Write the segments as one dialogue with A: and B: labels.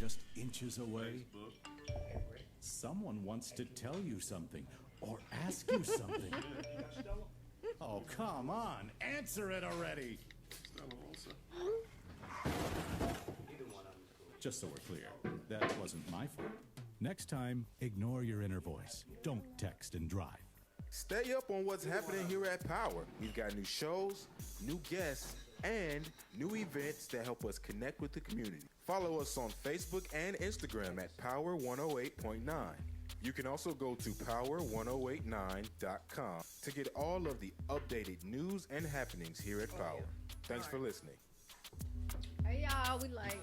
A: just inches away? Someone wants to tell you something or ask you something. Oh, come on. Answer it already. Just so we're clear, that wasn't my fault. Next time, ignore your inner voice. Don't text and drive.
B: Stay up on what's happening here at Power. We've got new shows, new guests, and new events that help us connect with the community. Follow us on Facebook and Instagram at Power 108.9. You can also go to power1089.com to get all of the updated news and happenings here at Power. Thanks for listening.
C: Hey y'all, we like.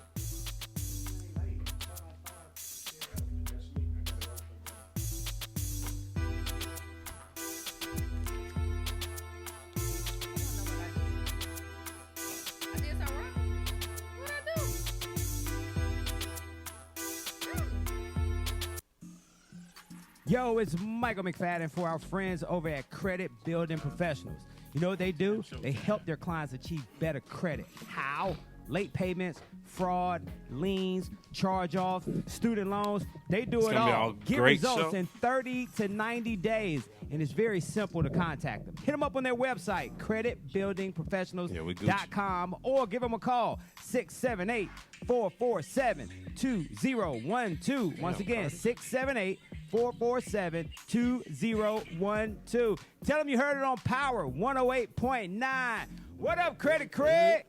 D: Yo, it's Michael McFadden for our friends over at Credit Building Professionals. You know what they do? They help their clients achieve better credit. How? Late payments, fraud, liens, charge-offs, student loans. They do it all. Get results in 30 to 90 days. And it's very simple to contact them. Hit them up on their website, creditbuildingprofessionals.com, or give them a call, 678-447-2012. Once again, 678-447-2012. Tell them you heard it on Power 108.9. What up, Credit Craig?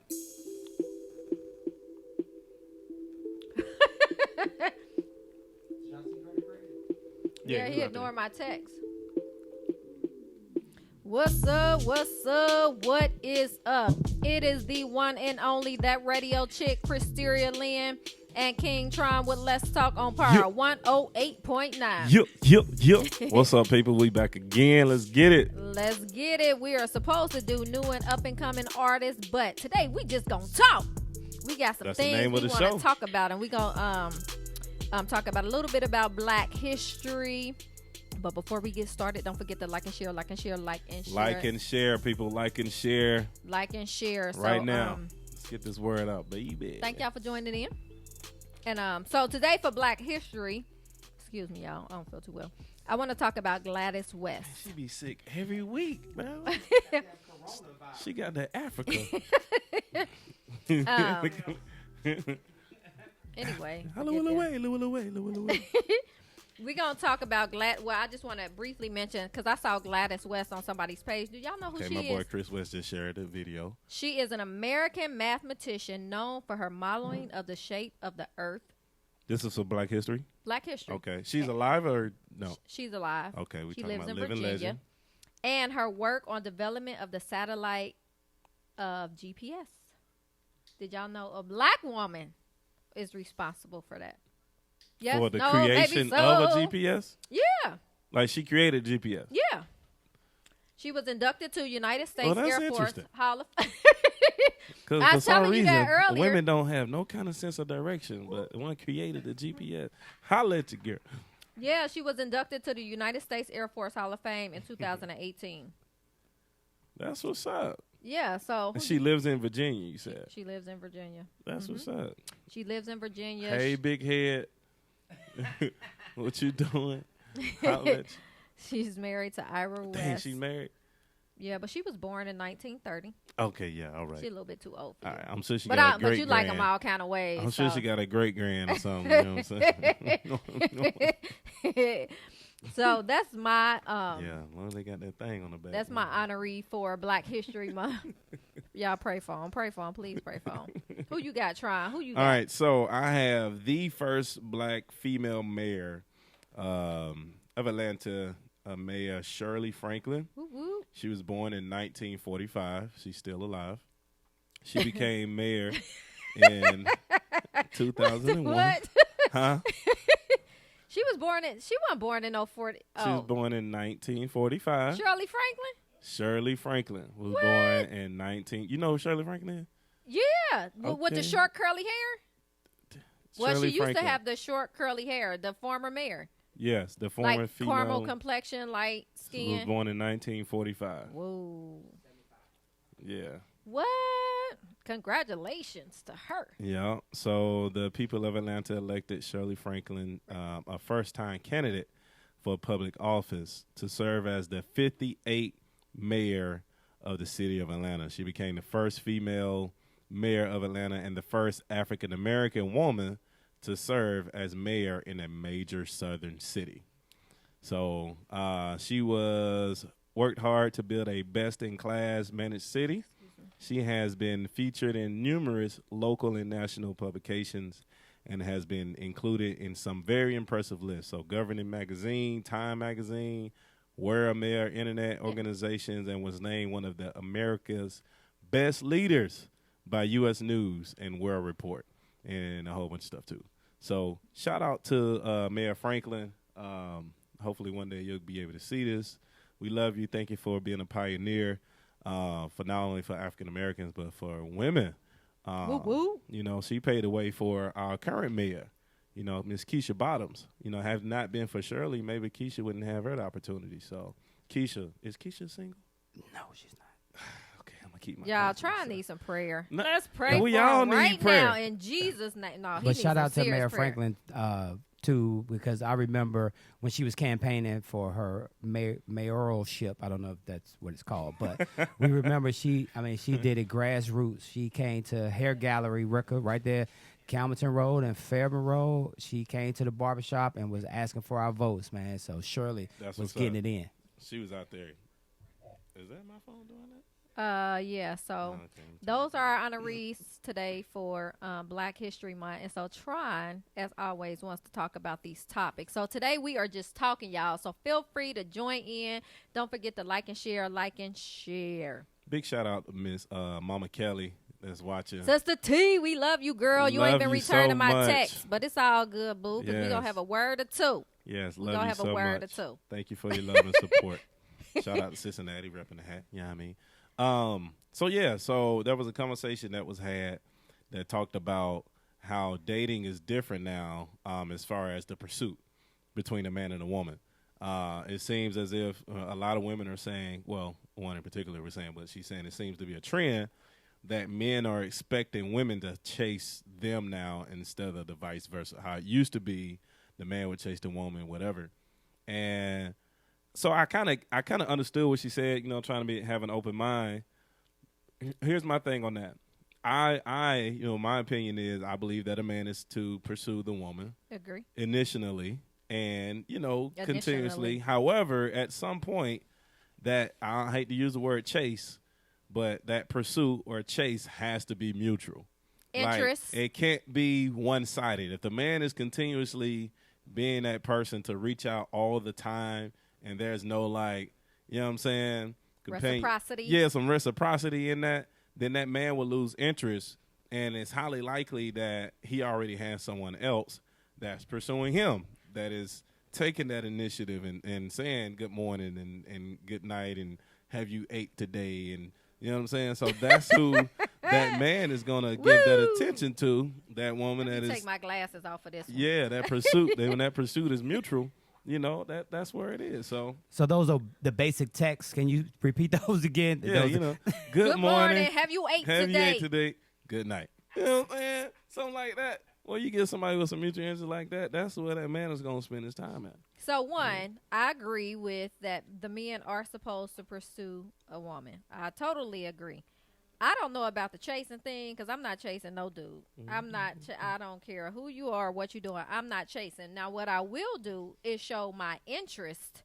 C: Yeah, he ignored my text. What's up? What's up? What is up? It is the one and only That Radio Chick, Christeria Lynn, and King Tron with Let's Talk on Power 108.9.
E: Yup. What's up, people? We back again. Let's get it.
C: Let's get it. We are supposed to do new and up-and-coming artists, but today we just gonna talk. We got some things we want to talk about, and we gonna talk about a little bit about Black history. But before we get started, don't forget to like and share.
E: Like and share, people. Like and share.
C: So,
E: right now. Let's get this word out, baby.
C: Thank y'all for joining in. And so today for Black history, excuse me, y'all, I don't feel too well. I want to talk about Gladys West.
E: She be sick every week, man. She got that Africa.
C: Anyway. We're going to talk about I just want to briefly mention, because I saw Gladys West on somebody's page. Do y'all know who she is?
E: Okay, my boy Chris West just shared the video.
C: She is an American mathematician known for her modeling of the shape of the earth.
E: This is for Black history?
C: Black history.
E: Okay. She's alive or no?
C: She's alive.
E: Okay, we
C: she
E: talking
C: lives
E: about
C: in
E: living
C: Virginia.
E: legend.
C: And her work on development of the satellite of GPS. Did y'all know a Black woman is responsible for that? Yes,
E: for the creation of a GPS?
C: Yeah.
E: Like she created GPS?
C: Yeah. She was inducted to United States Air Force Hall of Fame.
E: Because for some reason, women don't have no kind of sense of direction, but one created the GPS. Holla at you, girl.
C: Yeah, she was inducted to the United States Air Force Hall of Fame in 2018.
E: That's what's up.
C: Yeah, so.
E: And she lives in Virginia, you said?
C: She lives in Virginia.
E: That's what's up.
C: She lives in Virginia.
E: Hey, big head. What you doing?
C: She's married to Ira West.
E: Dang, she's married?
C: Yeah, but she was born in 1930.
E: Okay, yeah, all right.
C: She's a little bit too old for
E: all right, I'm sure she got a great
C: But you like them all kind of ways.
E: I'm sure she got a great grand or something. You know what I'm saying?
C: So that's my
E: yeah, as long as they got that thing on the back.
C: That's my honoree for Black History Month. Y'all pray for him. Pray for him. Please pray for him. Who you got, Tron? Who you got?
E: All right, so I have the first Black female mayor of Atlanta, Mayor Shirley Franklin.
C: Woo-woo.
E: She was born in 1945. She's still alive. She became mayor in 2001.
C: What?
E: Huh?
C: She wasn't born in 40.
E: She was born in 1945.
C: Shirley Franklin?
E: Shirley Franklin was born in You know who Shirley Franklin is?
C: Yeah.
E: Okay.
C: With the short curly hair? Well, she used
E: Franklin.
C: to have the short curly hair, the former mayor.
E: Yes, the former
C: like
E: female.
C: Caramel complexion, light skin.
E: She was born in 1945.
C: Whoa.
E: Yeah.
C: What? Congratulations to her.
E: Yeah. So the people of Atlanta elected Shirley Franklin, a first-time candidate for public office, to serve as the 58th mayor of the city of Atlanta. She became the first female mayor of Atlanta and the first African-American woman to serve as mayor in a major southern city. So she worked hard to build a best-in-class managed city. She has been featured in numerous local and national publications and has been included in some very impressive lists. So Governing Magazine, Time Magazine, World Mayor Internet organizations, and was named one of the America's best leaders by U.S. News and World Report, and a whole bunch of stuff too. So shout out to Mayor Franklin. Hopefully one day you'll be able to see this. We love you. Thank you for being a pioneer for not only for African Americans but for women.
C: Woo woo.
E: You know, she paved the way for our current mayor, you know, Miss Keisha Bottoms. You know, had not been for Shirley, maybe Keisha wouldn't have her opportunity. So Keisha, is Keisha single?
D: No, she's not.
E: Okay, I'm gonna keep my.
C: Y'all try and need some prayer.
E: No,
C: Let's pray
E: we
C: for
E: all
C: him
E: need
C: right
E: prayer.
C: now in Jesus' name. No, he
D: But
C: needs
D: shout
C: some
D: out to
C: serious
D: Mayor
C: prayer.
D: Franklin too, because I remember when she was campaigning for her mayoralship. I don't know if that's what it's called, but we remember she did it grassroots. She came to Hair Gallery Record right there, Calmerton Road and Fairburn Road. She came to the barbershop and was asking for our votes, man. So Shirley
E: That's
D: was
E: what's
D: getting
E: up.
D: it in.
E: She was out there. Is that my phone doing that?
C: Yeah, so
E: Okay.
C: those are our honorees today for Black History Month. And so Tron, as always, wants to talk about these topics. So today we are just talking, y'all. So feel free to join in. Don't forget to like and share.
E: Big shout out to Miss Mama Kelly that's watching.
C: Sister T, we love you, girl. You ain't
E: Love
C: been
E: you
C: returning
E: so
C: my
E: much.
C: text, but it's all good, boo, because we're going
E: Yes.
C: to have a word or two.
E: Yes,
C: We're
E: love
C: gonna
E: you
C: have
E: so
C: a word
E: much.
C: or two.
E: Thank you for your love and support. Shout out to Cincinnati repping the hat. You know what I mean? So there was a conversation that was had that talked about how dating is different now as far as the pursuit between a man and a woman. It seems as if a lot of women are saying, well, one in particular was saying, but she's saying it seems to be a trend that men are expecting women to chase them now instead of the vice versa. How it used to be, the man would chase the woman, whatever. And so I kind of understood what she said, you know, trying to have an open mind. Here's my thing on that. My opinion is I believe that a man is to pursue the woman
C: Agree.
E: initially and,
C: Initially.
E: continuously. However, at some point that I hate to use the word chase, but that pursuit or chase has to be mutual.
C: Interest.
E: Like, it can't be one-sided. If the man is continuously being that person to reach out all the time and there's no you know what I'm saying?
C: Reciprocity.
E: Yeah, some reciprocity in that, then that man will lose interest, and it's highly likely that he already has someone else that's pursuing him, that is taking that initiative and saying good morning and good night and have you ate today, and you know what I'm saying? So that's who that man is going to give that attention to, that woman that is.
C: Take my glasses off of this one.
E: Yeah, that pursuit. When that pursuit is mutual, that's where it is. So
D: those are the basic texts. Can you repeat those again?
E: yeah,
D: Those
E: good morning.
C: Have you ate
E: Have
C: today?
E: you ate today? Good night. You know what I'm saying? Something like that. Well, you get somebody with some mutual interest like that, that's where that man is going to spend his time at.
C: So one, I agree with that the men are supposed to pursue a woman. I totally agree. I don't know about the chasing thing because I'm not chasing no dude. I'm not. I don't care who you are, what you're doing. I'm not chasing. Now, what I will do is show my interest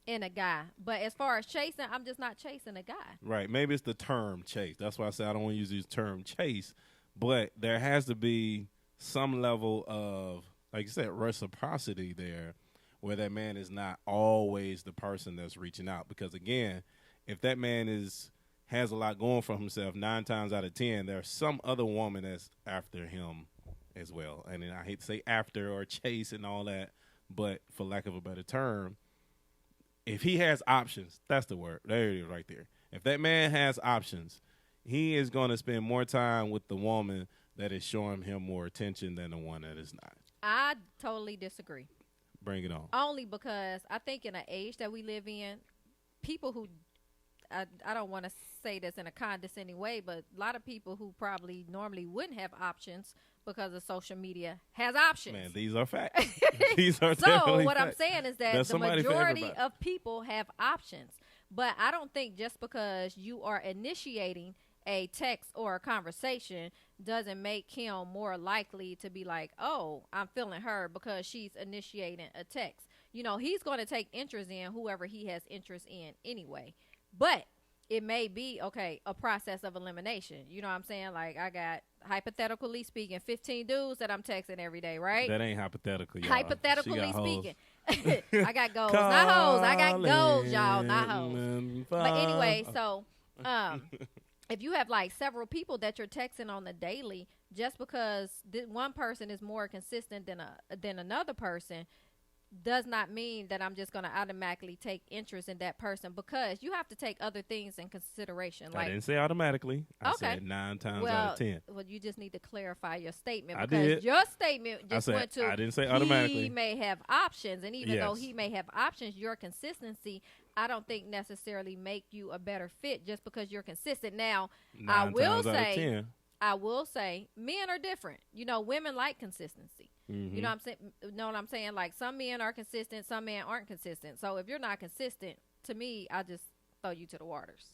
C: in a guy. But as far as chasing, I'm just not chasing a guy.
E: Right. Maybe it's the term chase. That's why I say I don't want to use the term chase. But there has to be some level of, like you said, reciprocity there, where that man is not always the person that's reaching out. Because again, if that man has a lot going for himself, 9 times out of 10, there's some other woman that's after him as well. And then I hate to say after or chase and all that, but for lack of a better term, if he has options, that's the word. There it is right there. If that man has options, he is going to spend more time with the woman that is showing him more attention than the one that is not.
C: I totally disagree.
E: Bring it on.
C: Only because I think in an age that we live in, people who I don't want to say this in a condescending way, but a lot of people who probably normally wouldn't have options because of social media has options.
E: Man, these are facts. These are
C: so what
E: facts.
C: I'm saying is that
E: There's
C: the
E: somebody for
C: majority
E: everybody.
C: of people have options. But I don't think just because you are initiating a text or a conversation doesn't make him more likely to be like, oh, I'm feeling her because she's initiating a text. You know, he's going to take interest in whoever he has interest in anyway. But it may be, okay, a process of elimination. You know what I'm saying? Like, I got, hypothetically speaking, 15 dudes that I'm texting every day, right?
E: That ain't hypothetical, y'all.
C: Hypothetically speaking. I got goals, not hoes. I got goals, y'all, not hoes. But anyway, so if you have like several people that you're texting on the daily, just because one person is more consistent than another person, does not mean that I'm just going to automatically take interest in that person, because you have to take other things in consideration. Like,
E: I didn't say automatically. I said 9 times out of 10.
C: Well, you just need to clarify your statement,
E: I
C: because
E: did.
C: your statement just
E: said,
C: went to
E: I didn't say automatically.
C: He may have options, and even though
E: Yes.
C: he may have options, your consistency, I don't think necessarily make you a better fit just because you're consistent. Now,
E: 9
C: I will
E: times out of
C: say
E: 10.
C: I will say men are different. You know, women like consistency.
E: Mm-hmm.
C: You know what I'm saying? Like, some men are consistent, some men aren't consistent. So if you're not consistent, to me, I just throw you to the waters.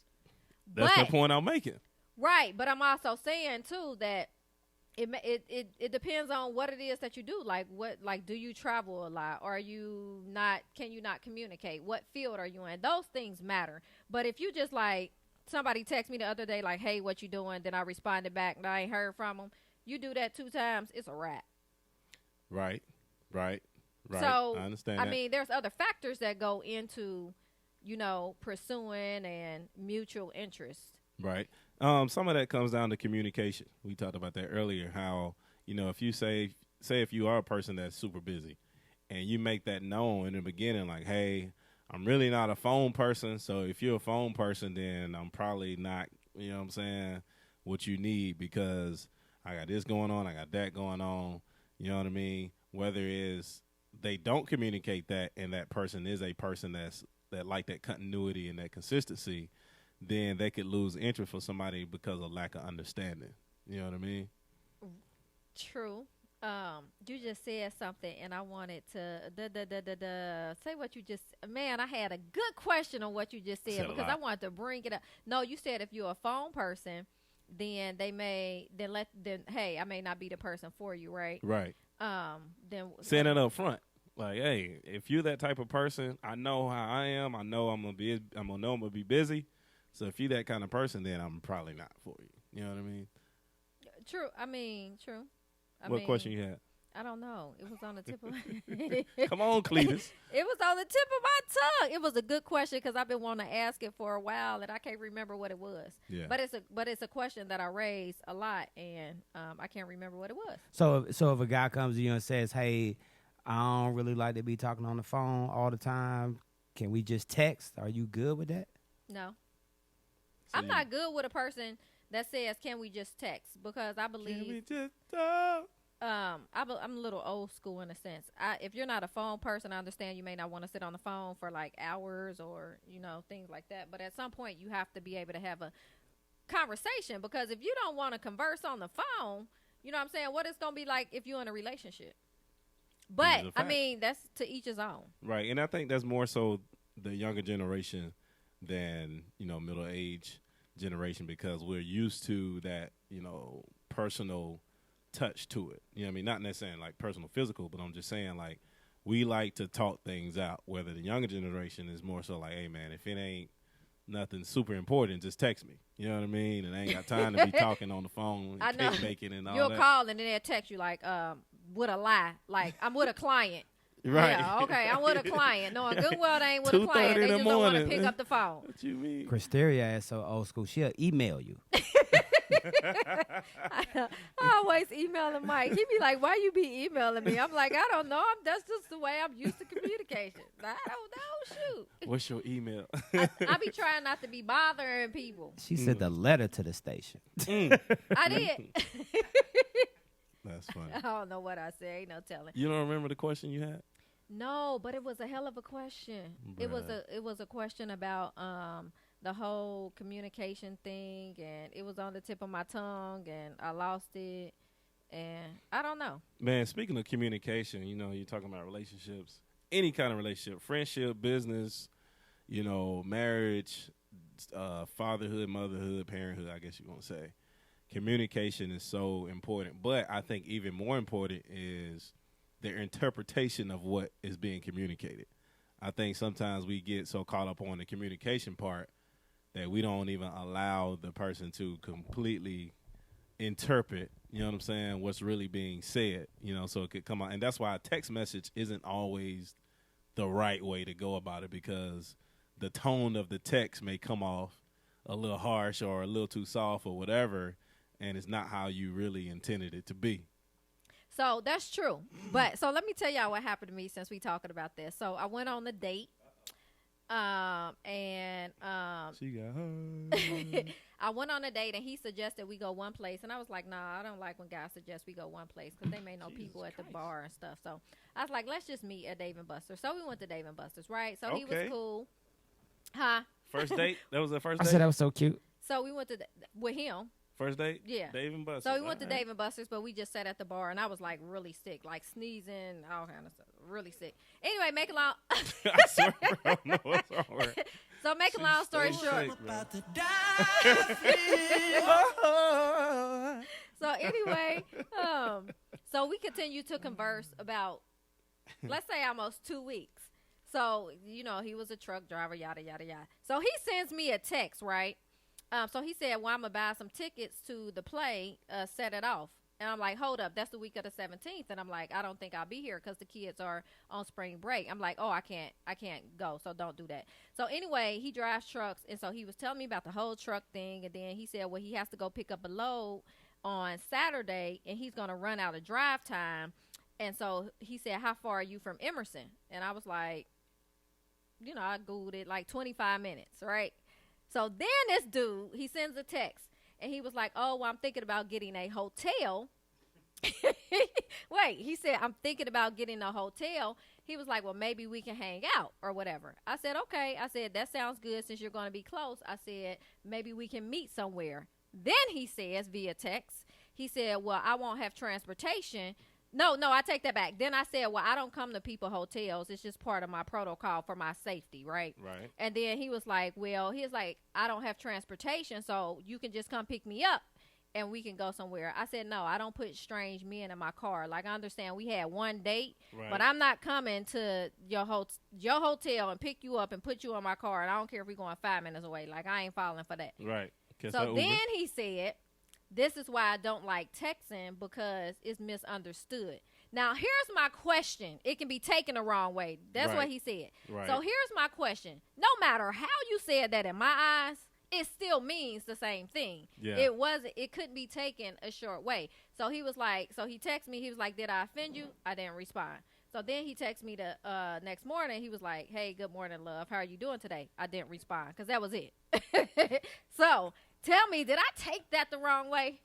E: That's the point I'm making.
C: Right, but I'm also saying too that it depends on what it is that you do. Like, do you travel a lot? Or can you not communicate? What field are you in? Those things matter. But if you just like, somebody texted me the other day like, hey, what you doing? Then I responded back and I ain't heard from them. You do that 2 times, it's a wrap.
E: Right.
C: So,
E: I understand
C: I
E: that.
C: mean, there's other factors that go into, you know, pursuing and mutual interest.
E: Right. Some of that comes down to communication. We talked about that earlier, how, you know, if you say if you are a person that's super busy and you make that known in the beginning, like, hey, I'm really not a phone person. So if you're a phone person, then I'm probably not, you know what I'm saying, what you need, because I got this going on, I got that going on. You know what I mean? Whether it's they don't communicate that and that person is a person that like that continuity and that consistency, then they could lose interest for somebody because of lack of understanding. You know what I mean?
C: True. You just said something, and I wanted to say what you just. Man, I had a good question on what you just said because I wanted to bring it up. No, you said if you're a phone person, then hey, I may not be the person for you, right?
E: Right.
C: Then
E: saying it up front, like, hey, if you're that type of person, I know how I am. I know I'm gonna be busy. So if you're that kind of person, then I'm probably not for you. You know what I mean?
C: True. I mean, true.
E: What question you had?
C: I don't know. It was on the tip of
E: Come on, Cletus.
C: It was on the tip of my tongue. It was a good question because I've been wanting to ask it for a while, and I can't remember what it was.
E: Yeah.
C: But it's a question that I raise a lot, and I can't remember what it was.
D: So if a guy comes to you and says, "Hey, I don't really like to be talking on the phone all the time. Can we just text?" Are you good with that?
C: No.
E: So
C: I'm not good with a person that says, "Can we just text?" Because I believe.
E: Can we just talk?
C: I'm a little old school in a sense. If you're not a phone person, I understand you may not want to sit on the phone for like hours or, you know, things like that. But at some point, you have to be able to have a conversation, because if you don't want to converse on the phone, you know what I'm saying, what it's going to be like if you're in a relationship. But, I mean, that's to each his own.
E: Right, and I think that's more so the younger generation than, you know, middle-aged generation, because we're used to that, you know, personal touch to it. You know what I mean? Not necessarily like personal physical, but I'm just saying, like, we like to talk things out, whether the younger generation is more so like, hey, man, if it ain't nothing super important, just text me. You know what I mean? And I ain't got time to be talking on the phone and cake baking and all
C: You'll
E: that.
C: You'll call and then they'll text you like, with a lie. Like, I'm with a client.
E: Right.
C: Yeah, okay, I'm with a client. Knowing good well they ain't with a client. They just don't want to pick up the phone.
E: What you mean?
D: Cristeria is so old school. She'll email you.
C: I always emailing Mike. He be like, "Why you be emailing me?" I'm like, "I don't know. That's just the way I'm used to communication. I don't know. Shoot."
E: What's your email?
C: I be trying not to be bothering people.
D: She sent a letter to the station.
C: I did.
E: That's funny.
C: I don't know what I said. Ain't no telling.
E: You don't remember the question you had?
C: No, but it was a hell of a question.
E: Bruh.
C: It was a question about the whole communication thing, and it was on the tip of my tongue, and I lost it, and I don't know.
E: Man, speaking of communication, you're talking about relationships, any kind of relationship, friendship, business, marriage, fatherhood, motherhood, parenthood, I guess you want to say. Communication is so important, but I think even more important is their interpretation of what is being communicated. I think sometimes we get so caught up on the communication part that we don't even allow the person to completely interpret, what's really being said, so it could come out. And that's why a text message isn't always the right way to go about it, because the tone of the text may come off a little harsh or a little too soft or whatever, and it's not how you really intended it to be.
C: So that's true. But so let me tell y'all what happened to me since we talking about this. So I went on a date.
E: She got her.
C: I went on a date, and he suggested we go one place, and I was like, nah, I don't like when guys suggest we go one place, because they may know people at the bar and stuff. So I was like, let's just meet at Dave & Buster's. So we went to Dave & Buster's, right? So he was cool. Huh?
E: First date? That was the first date?
D: I said that was so cute.
C: So we went to with him.
E: First date?
C: Yeah.
E: Dave & Buster's.
C: So we went to Dave & Buster's, but we just sat at the bar, and I was like really sick, like sneezing, all kind of stuff, really sick. Anyway, make a long.
E: I swear, I don't know what's wrong with her.
C: So make a long story short. So anyway, so we continued to converse about, let's say, almost 2 weeks. So he was a truck driver, yada yada yada. So he sends me a text, right? So he said, well, I'm going to buy some tickets to the play, set it off. And I'm like, hold up, that's the week of the 17th. And I'm like, I don't think I'll be here because the kids are on spring break. I'm like, oh, I can't go, so don't do that. So anyway, he drives trucks, and so he was telling me about the whole truck thing. And then he said, well, he has to go pick up a load on Saturday, and he's going to run out of drive time. And so he said, how far are you from Emerson? And I was like, I Googled it, like 25 minutes, right? So then this dude, he sends a text, and he was like, oh, well, I'm thinking about getting a hotel. Wait, he said, I'm thinking about getting a hotel. He was like, well, maybe we can hang out or whatever. I said, okay. I said, that sounds good since you're going to be close. I said, maybe we can meet somewhere. Then he says via text, he said, well, I won't have transportation. No, I take that back. Then I said, well, I don't come to people hotels. It's just part of my protocol for my safety, right?
E: Right.
C: And then he was like, I don't have transportation, so you can just come pick me up and we can go somewhere. I said, no, I don't put strange men in my car. Like, I understand we had one date, but I'm not coming to your hotel and pick you up and put you in my car, and I don't care if we're going 5 minutes away. Like, I ain't falling for that.
E: Right.
C: So then he said, this is why I don't like texting, because it's misunderstood. Now, here's my question. It can be taken the wrong way. That's what he said.
E: Right.
C: So here's my question. No matter how you said that in my eyes, it still means the same thing.
E: Yeah.
C: It couldn't be taken a short way. So he was like, he texted me. He was like, did I offend you? I didn't respond. So then he texted me the next morning. He was like, hey, good morning, love. How are you doing today? I didn't respond, because that was it. So tell me, did I take that the wrong way?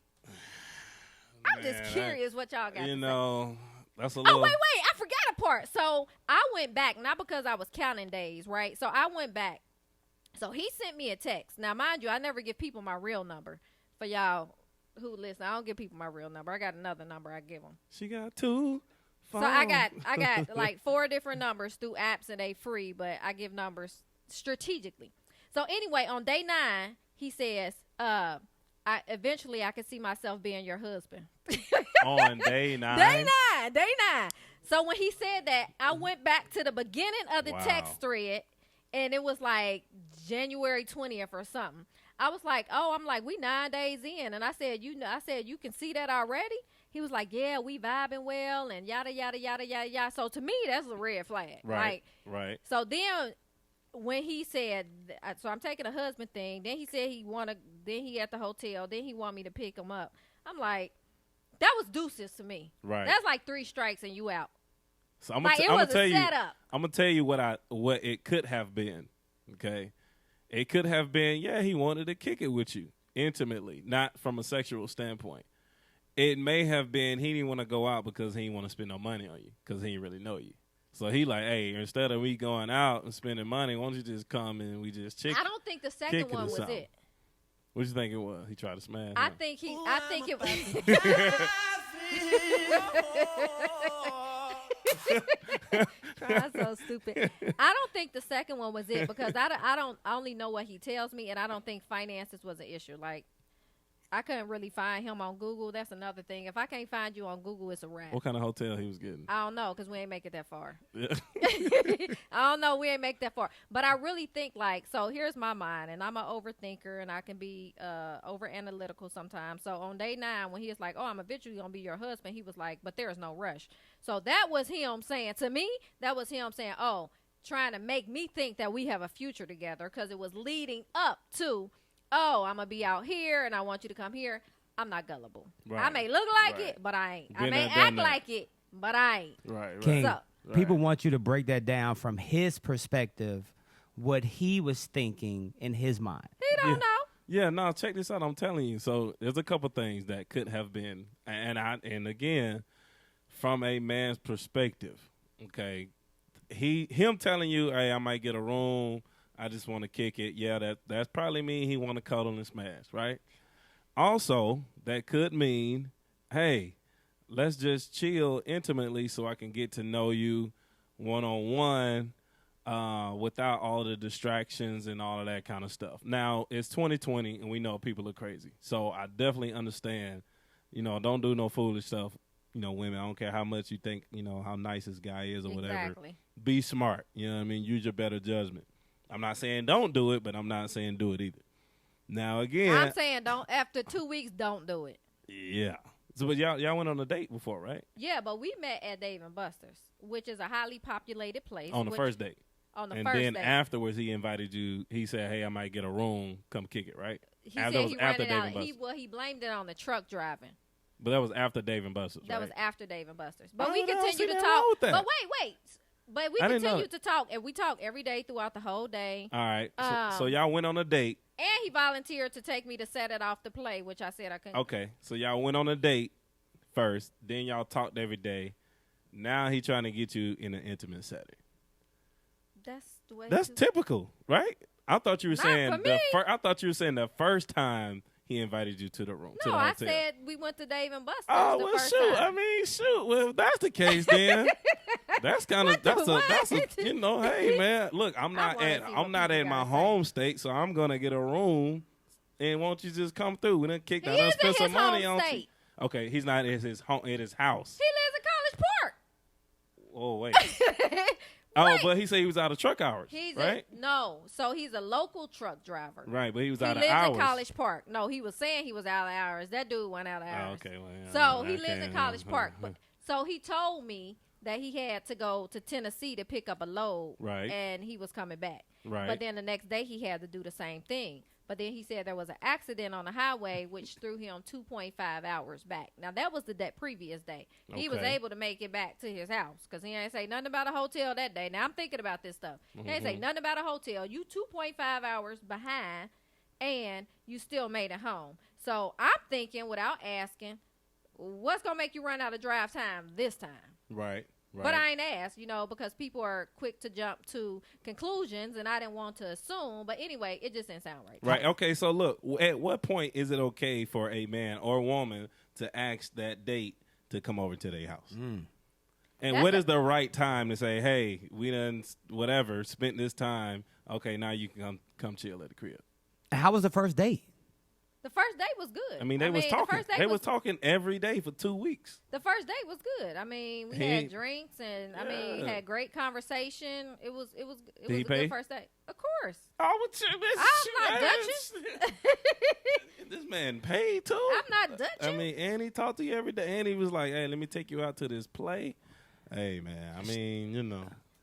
C: I'm just curious what y'all got to say.
E: That's a little...
C: Oh, wait, I forgot a part. So I went back, not because I was counting days, right? So I went back. So he sent me a text. Now, mind you, I never give people my real number. For y'all who listen, I don't give people my real number. I got another number I give them.
E: She got two phones.
C: So I got like 4 different numbers through apps, and they free, but I give numbers strategically. So anyway, on day 9, he says, eventually I could see myself being your husband.
E: On day 9?
C: Day 9. So when he said that, I went back to the beginning of the text thread, and it was like January 20th or something. I was like, we 9 days in. And I said, you can see that already? He was like, yeah, we vibing well, and yada, yada, yada, yada, yada. So to me, that's a red flag.
E: Right.
C: So then when he said, so I'm taking a husband thing, then he said then he at the hotel, then he want me to pick him up. I'm like, that was deuces to me.
E: Right.
C: That's like 3 strikes and you out.
E: So I'm gonna tell you.
C: Setup.
E: I'm gonna tell you what it could have been. Okay, it could have been. Yeah, he wanted to kick it with you intimately, not from a sexual standpoint. It may have been he didn't want to go out because he didn't want to spend no money on you because he didn't really know you. So he like, hey, instead of we going out and spending money, why don't you just come and we just
C: I don't think the second one was it.
E: What you think it was? He tried to smash.
C: I think it was. That's so stupid. I don't think the second one was it because I only know what he tells me, and I don't think finances was an issue. Like, I couldn't really find him on Google. That's another thing. If I can't find you on Google, it's a wrap.
E: What kind of hotel he was getting?
C: I don't know because we ain't make it that far.
E: Yeah.
C: I don't know. We ain't make that far. But I really think, like, so here's my mind, and I'm an overthinker, and I can be over analytical sometimes. So on day 9, when he was like, oh, I'm eventually going to be your husband, he was like, but there is no rush. So that was him saying, to me, that was him saying, oh, trying to make me think that we have a future together because it was leading up to, oh, I'm going to be out here and I want you to come here. I'm not gullible. Right. I may look like it, but I ain't. I may act like it, but I ain't.
E: Right.
D: King, people want you to break that down from his perspective, what he was thinking in his mind.
C: He don't know.
E: Yeah, no, check this out. I'm telling you. So there's a couple things that could have been, and again, from a man's perspective, okay, him telling you, hey, I might get a room, I just want to kick it. Yeah, that's probably mean he want to cuddle and smash, right? Also, that could mean, hey, let's just chill intimately so I can get to know you one-on-one without all the distractions and all of that kind of stuff. Now, it's 2020, and we know people are crazy. So I definitely understand, don't do no foolish stuff. Women, I don't care how much you think, how nice this guy is or whatever.
C: Exactly.
E: Be smart. You know what I mean? Use your better judgment. I'm not saying don't do it, but I'm not saying do it either. Now, again.
C: I'm saying after 2 weeks, don't do it.
E: Yeah. So, but y'all went on a date before, right?
C: Yeah, but we met at Dave & Buster's, which is a highly populated place.
E: On the first date.
C: On the first date.
E: And then afterwards, he invited you. He said, hey, I might get a room. Come kick it, right?
C: He said he rented out. He blamed it on the truck driving.
E: But that was after Dave & Buster's,
C: That
E: right?
C: was after Dave & Buster's. But we continue to talk. But wait. But we continue to talk, and we talk every day throughout the whole day.
E: All right. So y'all went on a date.
C: And he volunteered to take me to Set It Off to play, which I said I couldn't.
E: Okay. So y'all went on a date first. Then y'all talked every day. Now he trying to get you in an intimate setting.
C: That's the way.
E: That's typical, right? I thought you were saying
C: I
E: thought you were saying the first time he invited you to the room.
C: No,
E: to the
C: I
E: hotel.
C: said we went to Dave & Buster's.
E: Oh,
C: the
E: well,
C: first
E: shoot.
C: time.
E: Well, if that's the case, then that's kind of that's a hey man, look, I'm not at my home state, so I'm gonna get a room, and won't you just come through? We done kick out and spend some money on you. Okay, he's not at his home, at his house.
C: He lives in College Park.
E: Oh wait. Oh, but he said he was out of truck hours, right?
C: So he's a local truck driver.
E: Right, but he was out of hours.
C: He lives in College Park. No, he was saying he was out of hours. That dude went out of hours.
E: Oh, okay. Well, yeah,
C: so he lives in College Park. So he told me that he had to go to Tennessee to pick up a load.
E: Right.
C: And he was coming back.
E: Right.
C: But then the next day he had to do the same thing. But then he said there was an accident on the highway, which threw him 2.5 hours back. Now, that was the previous day. Okay. He was able to make it back to his house because he ain't say nothing about a hotel that day. Now, I'm thinking about this stuff. He ain't say nothing about a hotel. You 2.5 hours behind, and you still made it home. So, I'm thinking, without asking, what's going to make you run out of drive time this time?
E: Right. Right.
C: But I ain't asked, because people are quick to jump to conclusions, and I didn't want to assume. But anyway, it just didn't sound right.
E: Right. Okay. So look, at what point is it okay for a man or a woman to ask that date to come over to their house? And what is the right time to say, hey, we done spent this time. Okay, now you can come chill at the crib.
D: How was the first date?
C: The first date was good.
E: I mean, they was talking. They was talking every day for 2 weeks.
C: The first date was good. I mean, we had drinks and had great conversation. It was a good first date. Of course.
E: Oh,
C: I'm not Dutchess.
E: This man paid too.
C: I'm not Dutchess.
E: I mean, and he talked to you every day, and he was like, "Hey, let me take you out to this play." Hey, man. I mean,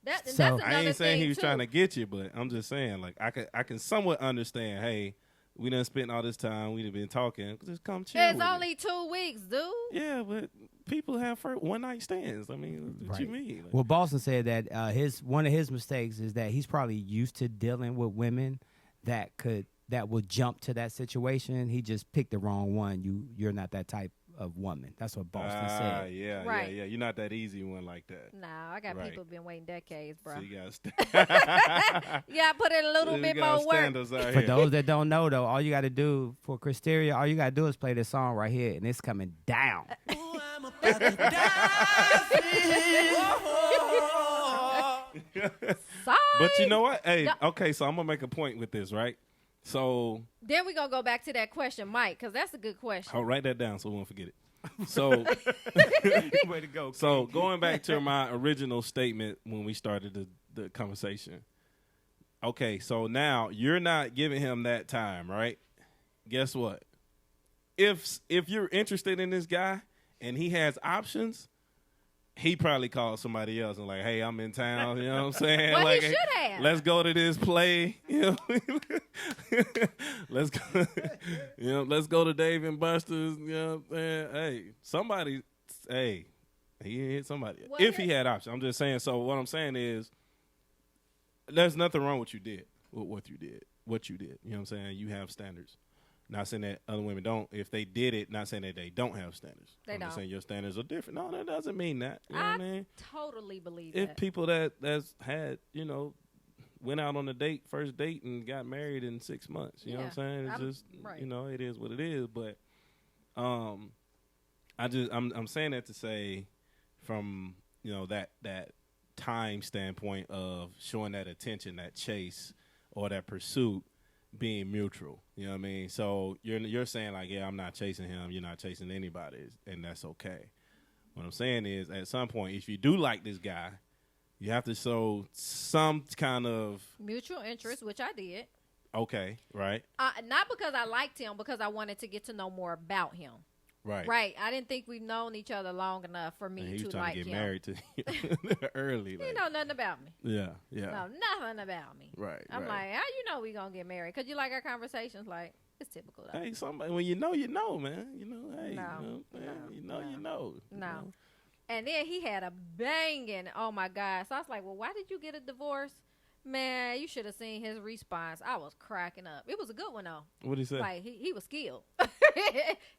C: that's another
E: I ain't saying he was
C: too.
E: trying to get you, but I'm just saying, like, I can somewhat understand. Hey. We done spent all this time. We done been talking. Just come chill.
C: It's only 2 weeks, dude.
E: Yeah, but people have one-night stands. I mean, what you mean? Like,
D: well, Boston said that one of his mistakes is that he's probably used to dealing with women that would jump to that situation. He just picked the wrong one. You're not that type of woman. That's what Boston said.
E: Yeah,
C: Right.
E: yeah. You're not that easy one like that.
C: Nah, I got
E: Right.
C: people been waiting decades, bro.
E: So you got
C: You got to put in a little bit more work.
D: For those that don't know, though, all you got to do for Kristeria, all you got to do is play this song right here, and it's coming down.
C: Sorry.
E: But you know what? Hey, okay, so I'm going to make a point with this, right? So
C: Then we're going to go back to that question, Mike, because that's a good question.
E: I'll write that down so we won't forget it. So,
D: Way to go.
E: so going back to my original statement when we started the conversation. Okay, so now you're not giving him that time, right? Guess what? If you're interested in this guy and he has options, he probably called somebody else and like, hey, I'm in town. You know what I'm saying?
C: Well,
E: like,
C: he should have.
E: Let's go to this play. You know, let's go. Let's go to Dave and Buster's. You know what I'm saying? Hey, somebody. Hey, he hit somebody.
C: Well,
E: if he had options, I'm just saying. So what I'm saying is, there's nothing wrong with what you did. You know what I'm saying? You have standards. Not saying that other women don't. If they did it, not saying that they don't have standards.
C: They
E: I'm
C: don't.
E: just saying your standards are different. No, that doesn't mean that. You know what I mean?
C: Totally believe
E: If
C: that.
E: people that's had, went out on a first date and got married in 6 months. You know what I'm saying? It's just,
C: right.
E: it is what it is. But I'm saying that to say from, that time standpoint of showing that attention, that chase or that pursuit being mutual. You know what I mean? So you're saying like, yeah, I'm not chasing him. You're not chasing anybody. And that's okay. What I'm saying is at some point, if you do like this guy, you have to show some kind of
C: Mutual interest, which I did.
E: okay, right?
C: Not because I liked him, because I wanted to get to know more about him.
E: Right.
C: Right. I didn't think we've known each other long enough for me
E: And he
C: to
E: was trying
C: like
E: to get
C: him.
E: married to you early.
C: You
E: Like,
C: know nothing about me.
E: yeah.
C: No, nothing about me.
E: Right.
C: I'm
E: right.
C: like, how you know we gonna get married? Because you like our conversations. Like, it's typical though.
E: Hey, somebody when you know, man. Hey,
C: No.
E: you know.
C: No. And then he had a banging, oh my God. So I was like, well, why did you get a divorce? Man, you should have seen his response. I was cracking up. It was a good one though.
E: What did he say?
C: Like he was skilled.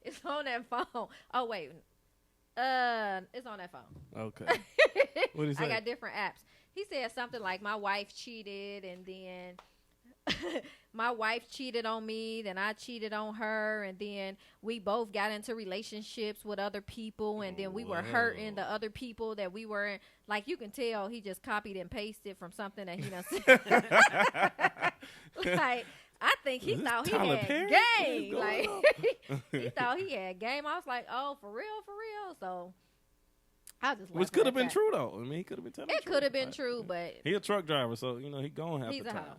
C: It's on that phone. Oh wait. It's on that phone.
E: Okay. What did he say?
C: I got different apps. He said something like my wife cheated and then my wife cheated on me, then I cheated on her, and then we both got into relationships with other people, and then we were hurting the other people that we were in. Like, you can tell he just copied and pasted from something that he done said. Like, I think he thought he
E: Tyler
C: had
E: Perry?
C: game.
E: What's
C: Like,
E: going
C: he thought he had game. I was like, oh, for real? So I just
E: Which could have been true though. I mean, he could have been telling the
C: It
E: truth.
C: could have been
E: Right.
C: true, but
E: He a truck driver, so he gonna have
C: he's
E: the
C: a
E: time.
C: hoe.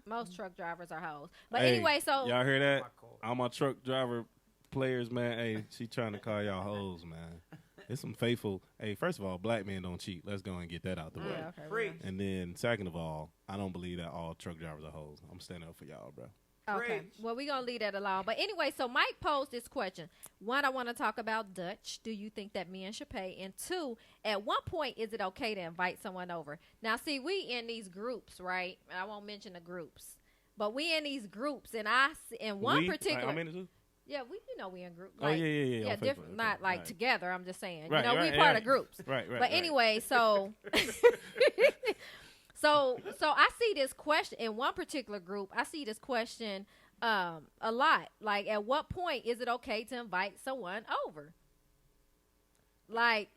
C: Most truck drivers are hoes. But
E: Hey,
C: anyway, so
E: y'all hear that? All my truck driver players, man. Hey, she trying to call y'all hoes, man. It's some faithful. Hey, first of all, black men don't cheat. Let's go and get that out the way.
C: yeah, okay, well.
E: And then, second of all, I don't believe that all truck drivers are hoes. I'm standing up for y'all, bro.
C: Okay. Well, we're going to leave that alone. But anyway, so Mike posed this question. One, I want to talk about Dutch. Do you think that men should pay? And two, at what point is it okay to invite someone over? Now, see, we in these groups, right? I won't mention the groups. But we in these groups, and in one particular...
E: I mean,
C: yeah, we in groups.
E: oh, yeah.
C: Yeah,
E: on
C: different,
E: Facebook.
C: not
E: Okay,
C: like
E: right.
C: together. I'm just saying.
E: Right,
C: we
E: right,
C: part
E: right.
C: of groups.
E: Right.
C: But anyway, so so I see this question in one particular group. I see this question a lot. Like, at what point is it okay to invite someone over? Like,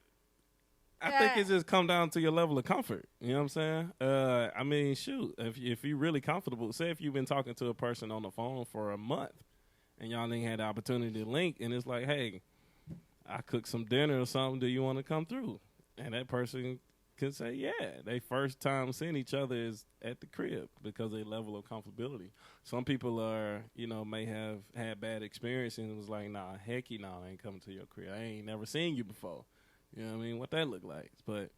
E: I think it just come down to your level of comfort. You know what I'm saying? I mean, shoot, if you're really comfortable, say if you've been talking to a person on the phone for a month and y'all ain't had the opportunity to link, and it's like, hey, I cooked some dinner or something. Do you want to come through? And that person can say, yeah. They first time seeing each other is at the crib because of their level of comfortability. Some people may have had bad experiences and was like, nah, hecky, nah, I ain't coming to your crib. I ain't never seen you before. You know what I mean? What that look like. But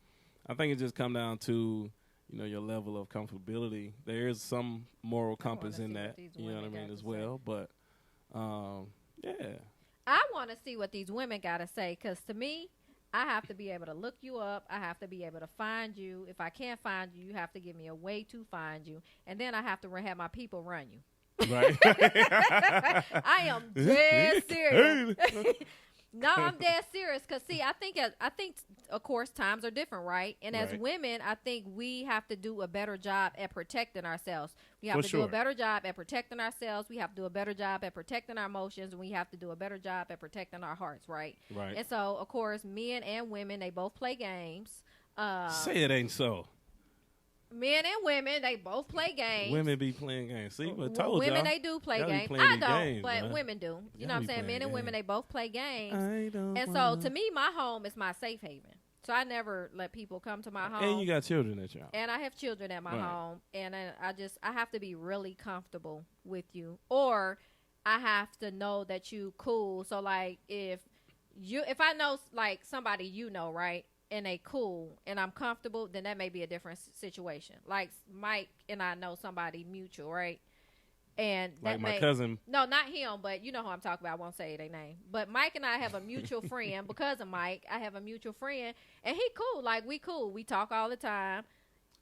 E: I think it just come down to, your level of comfortability. There is some moral compass in that, you know what I mean, as well. But, yeah.
C: I want to see what these women got to say, because to me, I have to be able to look you up. I have to be able to find you. If I can't find you, you have to give me a way to find you. And then I have to have my people run you.
E: Right.
C: I am dead serious. No, I'm dead serious. Cause see, I think of course times are different, right? And as women, I think we have to do a better job at protecting ourselves. We have to do a better job at protecting ourselves. We have to do a better job at protecting our emotions, and we have to do a better job at protecting our hearts, right?
E: Right.
C: And so, of course, men and women, they both play games.
E: Say it ain't so.
C: Men and women, they both play games.
E: Women be playing games. See, I told
C: women,
E: y'all.
C: they do play games. I don't, but women do. You know what I'm saying? Men and women, they both play games. And so, to me, my home is my safe haven. So I never let people come to my home.
E: And you got children at your house.
C: And I have children at my home. And I have to be really comfortable with you. Or I have to know that you cool. So, like, if I know, like, somebody you know, right? And they cool and I'm comfortable, then that may be a different situation. Like Mike and I know somebody mutual, right? And
E: like my cousin.
C: No, not him, but you know who I'm talking about. I won't say their name. But Mike and I have a mutual friend. Because of Mike, I have a mutual friend, and he cool. Like we cool. We talk all the time.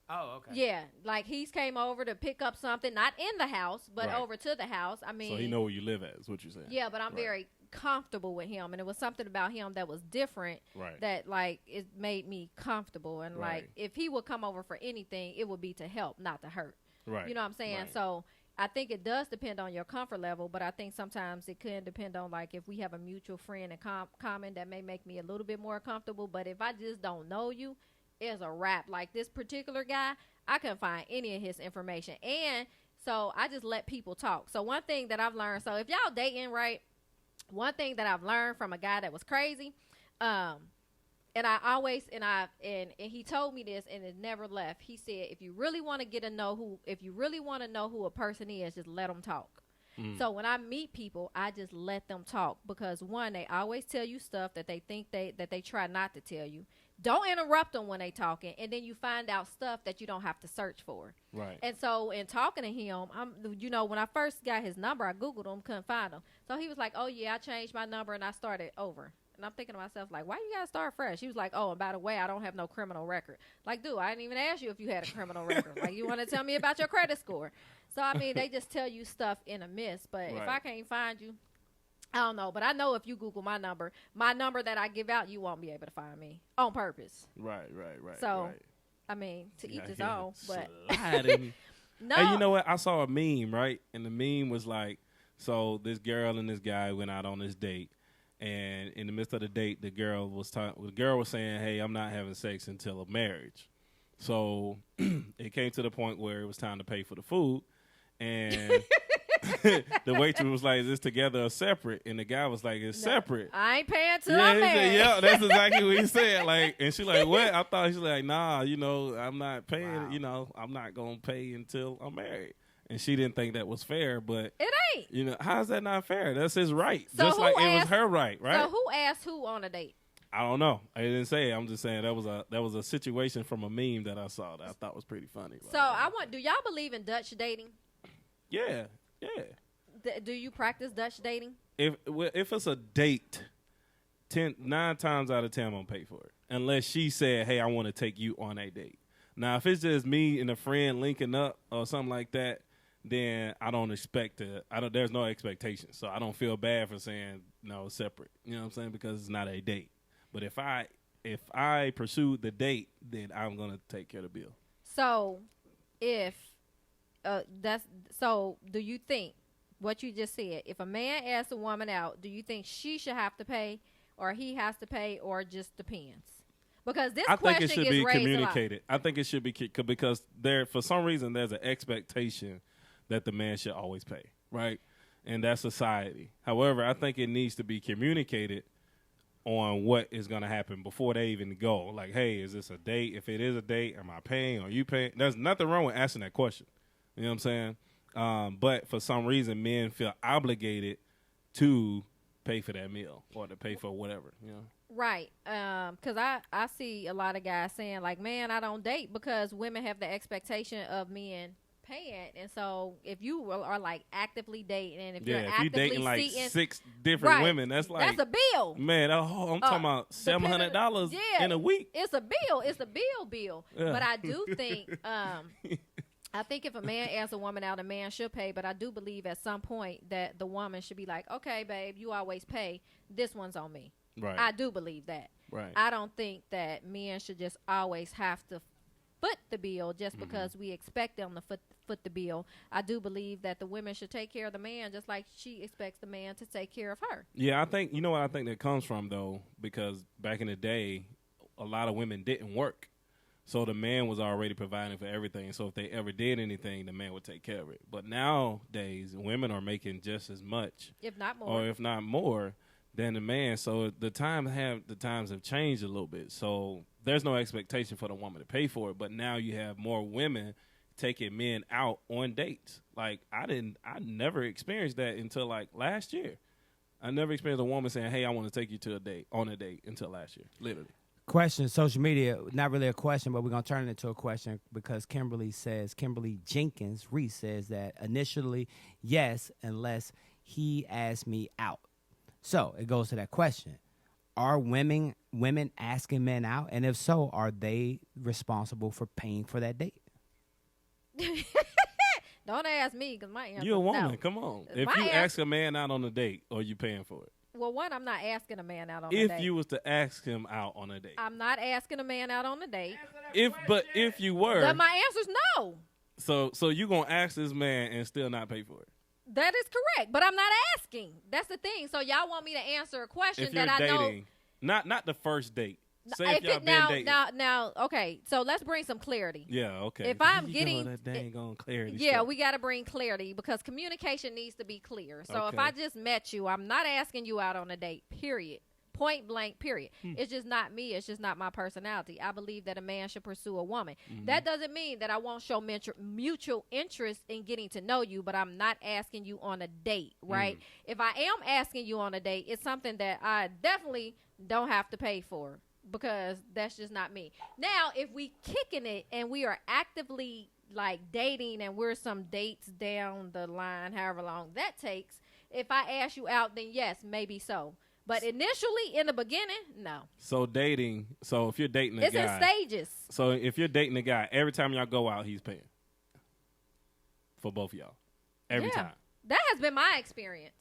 D: Oh, okay.
C: Yeah, like he's came over to pick up something, not in the house, but over to the house. I mean,
E: so he know where you live at. Is what you're saying?
C: Yeah, but I'm very comfortable with him, and it was something about him that was different. That like it made me comfortable, and like if he would come over for anything, it would be to help, not to hurt. Right. You know what I'm saying? So I think it does depend on your comfort level, but I think sometimes it can depend on like if we have a mutual friend in common that may make me a little bit more comfortable. But if I just don't know you, it's a wrap. Like this particular guy, I couldn't find any of his information, and so I just let people talk. So one thing that I've learned, so if y'all dating, right, one thing that I've learned from a guy that was crazy, and I always and he told me this and it never left. He said, if you really want to know who a person is, just let them talk. So when I meet people, I just let them talk because one, they always tell you stuff that they think that they try not to tell you. Don't interrupt them when they talking, and then you find out stuff that you don't have to search for. Right. And so in talking to him, when I first got his number, I Googled him, couldn't find him. So he was like, oh, yeah, I changed my number, and I started over. And I'm thinking to myself, like, why you got to start fresh? He was like, oh, and by the way, I don't have no criminal record. Like, dude, I didn't even ask you if you had a criminal record. Like, you want to tell me about your credit score? So, I mean, they just tell you stuff in a miss. But if I can't find you, I don't know, but I know if you Google my number that I give out, you won't be able to find me on purpose.
E: Right.
C: So, I mean, to each his own, but
E: no. Hey, you know what? I saw a meme, right? And the meme was like, so this girl and this guy went out on this date, and in the midst of the date, the girl was saying, "Hey, I'm not having sex until a marriage." So it came to the point where it was time to pay for the food, and the waitress was like, "Is this together or separate?" And the guy was like, "It's separate."
C: I ain't paying till I'm married.
E: Yeah, that's exactly what he said. Like, and she like, "What?" I thought she's like, "Nah, I'm not paying. Wow. I'm not gonna pay until I'm married." And she didn't think that was fair, but
C: it ain't.
E: How's that not fair? That's his right,
C: so
E: just like it was her right, right?
C: So who asked who on a date?
E: I don't know. I didn't say it. I'm just saying that was a situation from a meme that I saw that I thought was pretty funny.
C: So do y'all believe in Dutch dating?
E: Yeah.
C: Do you practice Dutch dating?
E: If it's a date, 9 times out of 10 I'm gonna pay for it, unless she said, "Hey, I want to take you on a date." Now, if it's just me and a friend linking up or something like that, then I don't expect to. There's no expectation, so I don't feel bad for saying no, separate. You know what I'm saying? Because it's not a date. But if I pursue the date, then I'm gonna take care of the bill.
C: So, do you think what you just said? If a man asks a woman out, do you think she should have to pay, or he has to pay, or just depends? Because I think it should be communicated.
E: I think it should be because for some reason there's an expectation that the man should always pay, right? And that's society. However, I think it needs to be communicated on what is going to happen before they even go. Like, hey, is this a date? If it is a date, am I paying? Are you paying? There's nothing wrong with asking that question. You know what I'm saying? But for some reason, men feel obligated to pay for that meal or to pay for whatever, you know?
C: Right. Because I see a lot of guys saying, like, man, I don't date because women have the expectation of men paying. And so if you are like actively dating, and if you're
E: dating like 6 different women, that's
C: a bill.
E: Man, I'm talking about $700 in a week.
C: It's a bill. It's a bill. Yeah. But I do think I think if a man asks a woman out, a man should pay. But I do believe at some point that the woman should be like, okay, babe, you always pay. This one's on me.
E: Right.
C: I do believe that.
E: Right.
C: I don't think that men should just always have to foot the bill just because we expect them to foot the bill. I do believe that the women should take care of the man just like she expects the man to take care of her.
E: Yeah, I think, you know what I think that comes from, though, because back in the day, a lot of women didn't work. So the man was already providing for everything. So if they ever did anything, the man would take care of it. But nowadays, women are making just as much,
C: if not more,
E: or if not more, than the man. So the times have changed a little bit. So there's no expectation for the woman to pay for it. But now you have more women taking men out on dates. Like I never experienced that until like last year. I never experienced a woman saying, "Hey, I want to take you to on a date," until last year, literally.
D: Question, social media, not really a question, but we're going to turn it into a question because Kimberly Jenkins Reese says that initially, yes, unless he asked me out. So it goes to that question. Are women asking men out? And if so, are they responsible for paying for that date?
C: Don't ask me because my answer
E: You're a woman.
C: no.
E: Come on. If you ask a man out on a date, are you paying for it?
C: Well, one, I'm not asking a man out on a date.
E: If you was to ask him out on a date.
C: I'm not asking a man out on a date.
E: If you were.
C: Then my answer's no.
E: So you going to ask this man and still not pay for it?
C: That is correct, but I'm not asking. That's the thing. So y'all want me to answer a question
E: if you're
C: that
E: dating, I know. Not the first date. Say if y'all been dating.
C: Now, okay. So let's bring some clarity.
E: Yeah, okay.
C: If I'm getting
E: that dang on clarity.
C: Yeah,
E: stuff.
C: we got to bring clarity because communication needs to be clear. So if
E: Okay.
C: I just met you, I'm not asking you out on a date. Period. Point blank. Period. It's just not me. It's just not my personality. I believe that a man should pursue a woman. That doesn't mean that I won't show mutual interest in getting to know you, but I'm not asking you on a date, right? If I am asking you on a date, it's something that I definitely don't have to pay for. Because that's just not me. Now, if we kicking it and we are actively like dating and we're some dates down the line, however long that takes, if I ask you out, then yes, maybe so. But initially, in the beginning, no.
E: So dating. So if you're dating a
C: It's
E: guy,
C: in stages.
E: So if you're dating a guy, every time y'all go out, he's paying for both of y'all. Every time.
C: That has been my experience.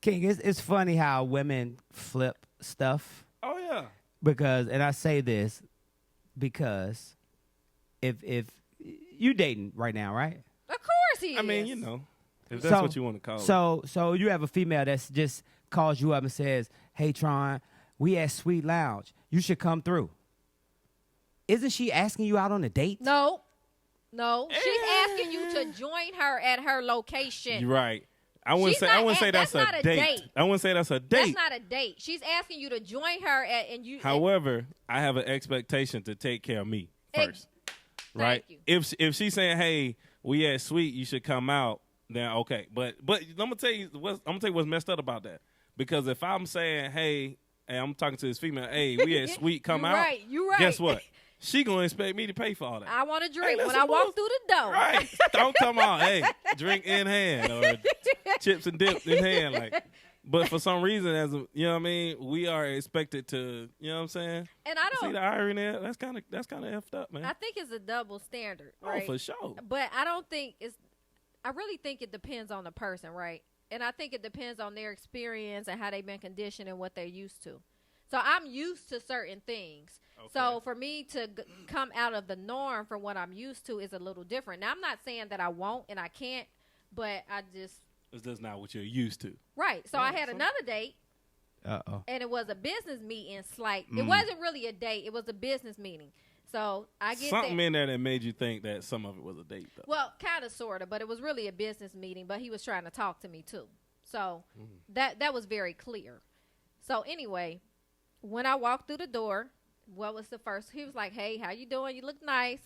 D: King, it's funny how women flip stuff.
E: Oh yeah.
D: Because, and I say this because if you dating right now, right?
C: Of course he is.
E: I mean, you know, if that's what you want to call it.
D: So you have a female that's just calls you up and says, "Hey, Tron, we at Sweet Lounge. You should come through." Isn't she asking you out on a date?
C: No. She's asking you to join her at her location.
E: You're right. I wouldn't say that's a date. I wouldn't say that's a date.
C: That's not a date. She's asking you to join her and you.
E: However, I have an expectation to take care of me first. Right?
C: You.
E: If she's saying, "Hey, we at Sweet, you should come out," then okay. But I'm gonna tell you what's messed up about that. Because if I'm saying, "Hey," and I'm talking to this female, "Hey, we at Sweet, come out."
C: You right.
E: Guess what? She gonna expect me to pay for all that.
C: I want a drink when I walk through the door.
E: Right. Don't come out, hey, drink in hand or chips and dip in hand. Like, but for some reason, you know what I mean, we are expected to, you know what I'm saying?
C: And I don't
E: see the irony there. That's kind of effed up, man.
C: I think it's a double standard, right?
E: Oh, for sure.
C: But I don't think I really think it depends on the person, right? And I think it depends on their experience and how they've been conditioned and what they're used to. So I'm used to certain things. Okay. So for me to come out of the norm from what I'm used to is a little different. Now, I'm not saying that I won't and I can't, but
E: it's just not what you're used to.
C: Right. So I had another date.
D: Uh-oh.
C: And it was a business meeting. It wasn't really a date. It was a business meeting. So I get
E: something in there that made you think that some of it was a date, though.
C: Well, kind of, sort of, but it was really a business meeting. But he was trying to talk to me too. So that was very clear. So anyway, when I walked through the door, what was the first? He was like, "Hey, how you doing? You look nice."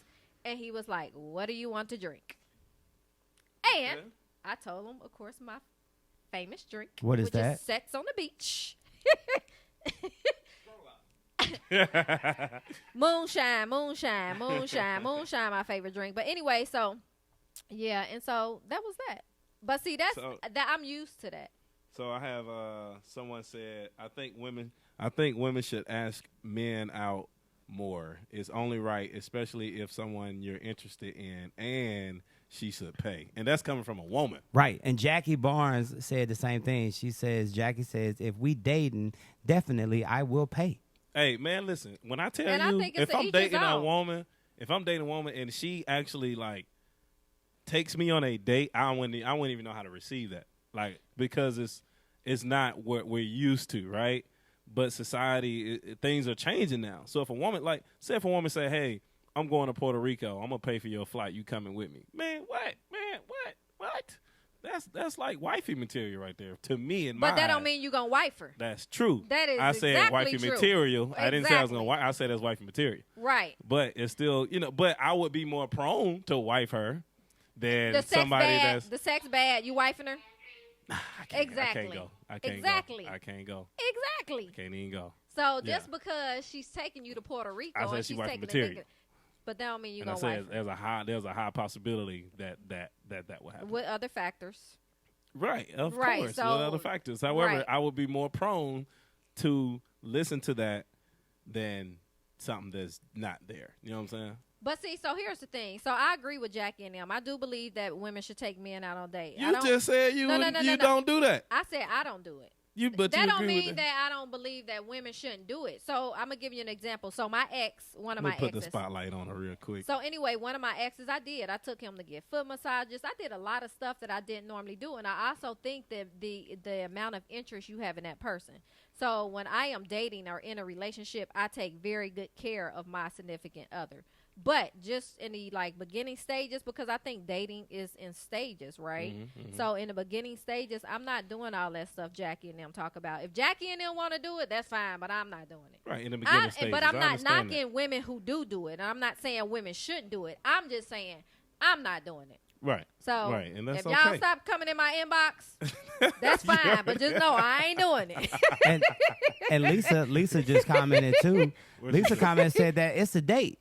C: And he was like, "What do you want to drink?" And I told him, of course, my famous drink.
D: What is
C: which
D: that?
C: Is Sex on the Beach. Moonshine, my favorite drink. But anyway, so yeah, and so that was that. But see, that I'm used to that.
E: So I have someone said, I think women should ask men out more. It's only right, especially if someone you're interested in, and she should pay. And that's coming from a woman.
D: Right. And Jackie Barnes said the same thing. Jackie says, if we dating, definitely I will pay.
E: Hey, man, listen. When I tell
C: And
E: you, if I'm dating a woman, and she actually like takes me on a date, I wouldn't even know how to receive that. Like, because it's not what we're used to, right? But society, things are changing now. So if a woman, like, say if a woman say, hey, I'm going to Puerto Rico, I'm going to pay for your flight, you coming with me. Man, what? That's like wifey material right there to me.
C: But that don't mean you gonna wife her.
E: That's true.
C: That is
E: I said
C: exactly
E: wifey
C: true.
E: material.
C: Exactly.
E: I didn't say I was gonna. I said that's wifey material.
C: Right.
E: But it's still, but I would be more prone to wife her than
C: the sex
E: somebody
C: bad,
E: that's
C: the sex bad. You wifing her?
E: Exactly. I can't go. I can't
C: Exactly.
E: go. I can't go.
C: Exactly.
E: I can't even go.
C: So just because she's taking you to Puerto Rico,
E: I said
C: and
E: she
C: she's
E: wifey
C: taking
E: material.
C: But that don't mean you
E: And I
C: gonna
E: said
C: wife her.
E: there's a high possibility that will happen.
C: With other factors.
E: Right, of
C: Right,
E: course,
C: so-
E: with other factors. However,
C: right.
E: I would be more prone to listen to that than something that's not there. You know what I'm saying?
C: But see, so here's the thing. So I agree with Jackie and them. I do believe that women should take men out on dates.
E: You just said you don't do that.
C: I said I don't do it.
E: But
C: that
E: you
C: don't
E: agree
C: mean
E: with
C: that I don't believe that women shouldn't do it. So I'm gonna give you an example. So my ex, one of
E: Let
C: my
E: me put
C: exes.
E: the spotlight on her real quick.
C: So anyway, one of my exes, I took him to get foot massages. I did a lot of stuff that I didn't normally do, and I also think that the amount of interest you have in that person. So when I am dating or in a relationship, I take very good care of my significant other. But just in the beginning stages, because I think dating is in stages, right?
E: Mm-hmm.
C: So in the beginning stages, I'm not doing all that stuff Jackie and them talk about. If Jackie and them want to do it, that's fine, but I'm not doing it.
E: Right, in the beginning stages.
C: But I'm
E: I
C: not
E: understand
C: knocking women who do it. And I'm not saying women shouldn't do it. I'm just saying I'm not doing it.
E: Right.
C: So
E: right. And that's
C: if y'all
E: okay.
C: stop coming in my inbox, that's fine. But just know I ain't doing it.
D: And Lisa just commented too. Lisa said that it's a date.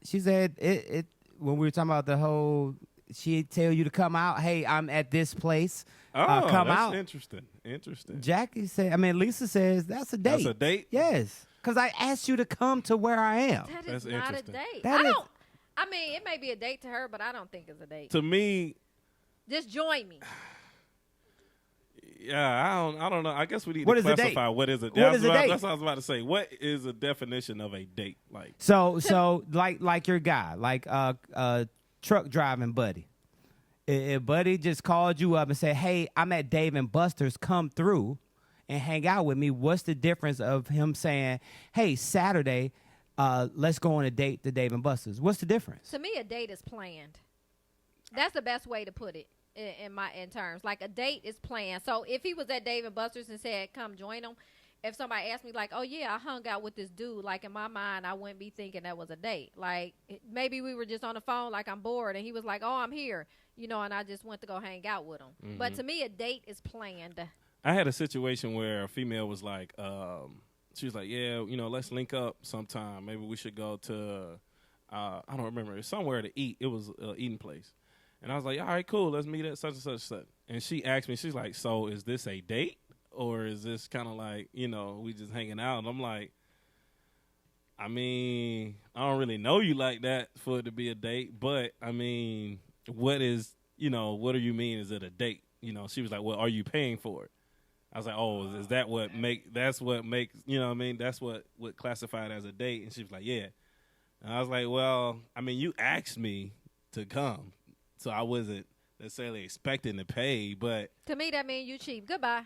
D: She said it when we were talking about the whole. She'd tell you to come out. Hey, I'm at this place. Come
E: that's
D: out.
E: Interesting.
D: Jackie said. Lisa says that's a date.
E: That's a date.
D: Yes, because I asked you to come to where I am.
C: That is not a date. It may be a date to her, but I don't think it's a date.
E: To me,
C: just join me.
E: Yeah, I don't know. I guess we need
D: what
E: to
D: is
E: classify what is a date. That's what I was about to say. What is a definition of a date like?
D: So like your guy, like truck driving buddy. If buddy just called you up and said, "Hey, I'm at Dave and Buster's. Come through and hang out with me." What's the difference of him saying, "Hey, Saturday, let's go on a date to Dave and Buster's"? What's the difference?
C: To me, a date is planned. That's the best way to put it. In terms, like a date is planned. So if he was at Dave and Buster's and said, "Come join him," if somebody asked me like, "Oh yeah, I hung out with this dude," like in my mind, I wouldn't be thinking that was a date. Like maybe we were just on the phone, like I'm bored, and he was like, "Oh, I'm here," and I just went to go hang out with him. Mm-hmm. But to me, a date is planned.
E: I had a situation where a female was like, she was like, "Yeah, let's link up sometime. Maybe we should go to, I don't remember, it's somewhere to eat. It was an eating place." And I was like, all right, cool, let's meet at such and such such. And she asked me, she's like, so is this a date? Or is this kind of like, we just hanging out? And I'm like, I don't really know you like that for it to be a date. But, what do you mean? Is it a date? She was like, well, are you paying for it? I was like, oh, is that what that's what would classify it as a date? And she was like, yeah. And I was like, well, you asked me to come. So I wasn't necessarily expecting to pay, but
C: to me that means you cheap. Goodbye.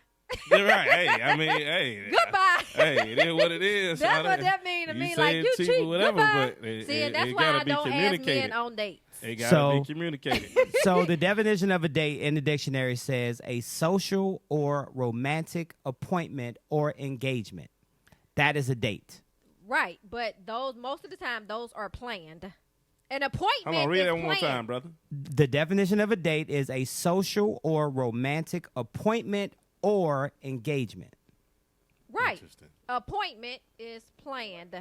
E: You're right. Hey.
C: Goodbye.
E: Hey, it is what it is.
C: That's what that means to me. Like you cheap.
E: Or whatever,
C: goodbye.
E: But
C: See, that's why I don't ask men on dates.
E: It gotta be communicated.
D: So the definition of a date in the dictionary says a social or romantic appointment or engagement. That is a date.
C: Right, but most of the time those are planned. An appointment.
E: Hold on, read that one more
C: planned.
E: time, brother.
D: The definition of a date is a social or romantic appointment or engagement.
C: Right.
E: Interesting.
C: Appointment is planned.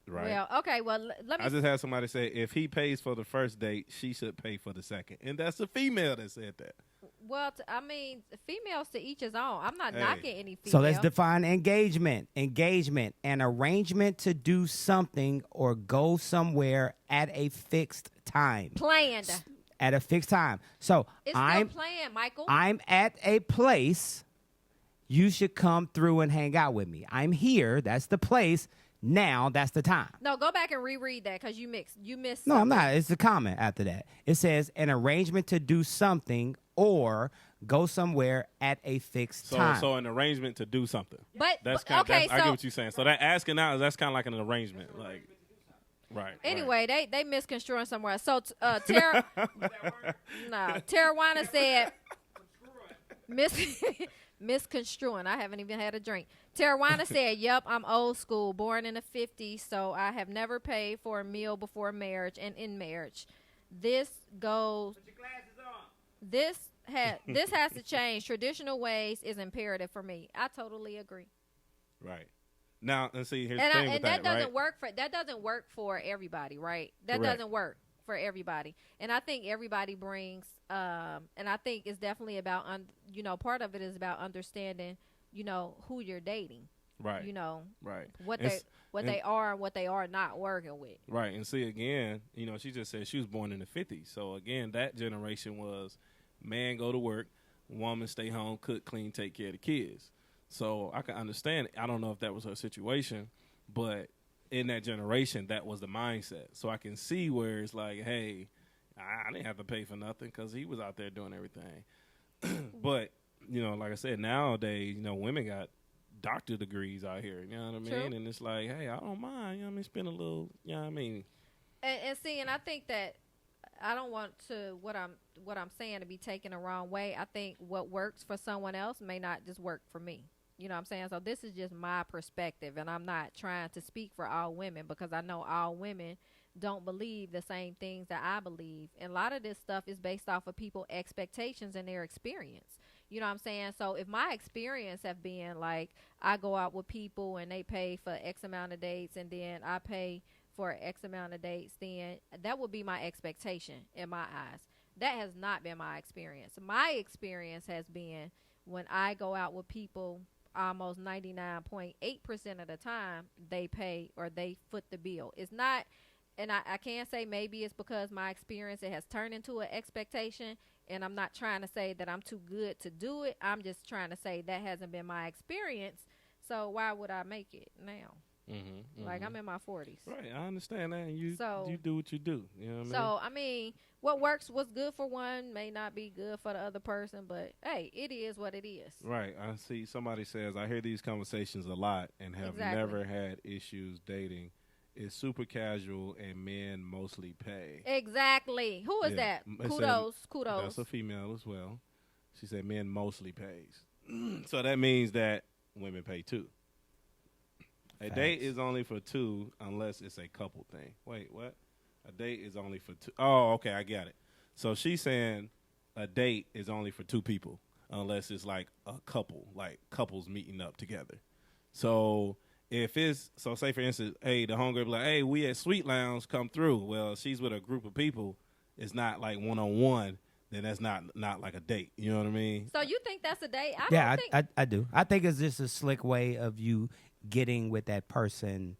E: Right.
C: Well, okay. Well, let me.
E: I just had somebody say if he pays for the first date, she should pay for the second, and that's a female that said that.
C: Well, I mean, females to each his own. I'm not knocking any female.
D: So let's define engagement. Engagement, an arrangement to do something or go somewhere at a fixed time.
C: Planned.
D: At a fixed time. So
C: It's still planned, Michael.
D: I'm at a place. You should come through and hang out with me. I'm here. That's the place. Now that's the time.
C: No, go back and reread that because you missed.
D: No, I'm
C: something.
D: not. It's a comment after that. It says an arrangement to do something or go somewhere at a fixed time.
E: So an arrangement to do something.
C: But
E: that's
C: kind of, okay,
E: I get what you're saying. So that asking out, that's kind of like an arrangement, like. Right.
C: Anyway, they misconstruing somewhere. So Tara, Tarawana said misconstruing. I haven't even had a drink. Tarawana said, "Yep, I'm old school, born in the '50s, so I have never paid for a meal before marriage and in marriage. This goes. Put your glasses on. This has to change. Traditional ways is imperative for me. I totally agree.
E: Right. Now, let's see. Here's the thing with
C: that doesn't
E: right?
C: work for everybody, right? That
E: Correct.
C: doesn't work for everybody. And I think everybody brings, and I think it's definitely about, part of it is about understanding, who you're dating,
E: right?
C: Right. What they are and what they are not working with,
E: right? And see again, she just said she was born in the '50s, so again, that generation was man go to work, woman stay home, cook, clean, take care of the kids. So I can understand. I don't know if that was her situation, but in that generation, that was the mindset. So I can see where it's like, hey, I didn't have to pay for nothing because he was out there doing everything. But, like I said, nowadays, women got doctor degrees out here. You know what I mean?
C: True.
E: And it's like, hey, I don't mind. Spend a little,
C: And see, and I think that I don't want to what I'm saying to be taken the wrong way. I think what works for someone else may not just work for me. You know what I'm saying? So this is just my perspective, and I'm not trying to speak for all women because I know all women don't believe the same things that I believe. And a lot of this stuff is based off of people's expectations and their experience. You know what I'm saying? So if my experience have been like I go out with people and they pay for X amount of dates and then I pay for X amount of dates, then that would be my expectation in my eyes. That has not been my experience. My experience has been when I go out with people, almost 99.8% of the time, they pay or they foot the bill. It's not, and I can't say maybe it's because my experience, it has turned into an expectation, and I'm not trying to say that I'm too good to do it. I'm just trying to say that hasn't been my experience, so why would I make it now? Like, I'm in my 40s.
E: Right, I understand that. And you do what you do. You know what I mean?
C: So, I mean, what's good for one may not be good for the other person, but, hey, it is what it is.
E: Right. I see somebody says, I hear these conversations a lot and have never had issues dating. It's super casual and men mostly pay.
C: Exactly. Who is that? Kudos.
E: That's a female as well. She said men mostly pays. So that means that women pay too. A date is only for two unless it's a couple thing. Wait, what? A date is only for two. Oh, okay, I got it. So she's saying a date is only for two people unless it's like a couple, like couples meeting up together. So if it's, say for instance, hey, the homegirl be like, hey, we at Sweet Lounge, come through. Well, she's with a group of people. It's not like one-on-one. Then that's not like a date. You know what I mean?
C: So you think that's a date?
D: I do. I think it's just a slick way of you getting with that person.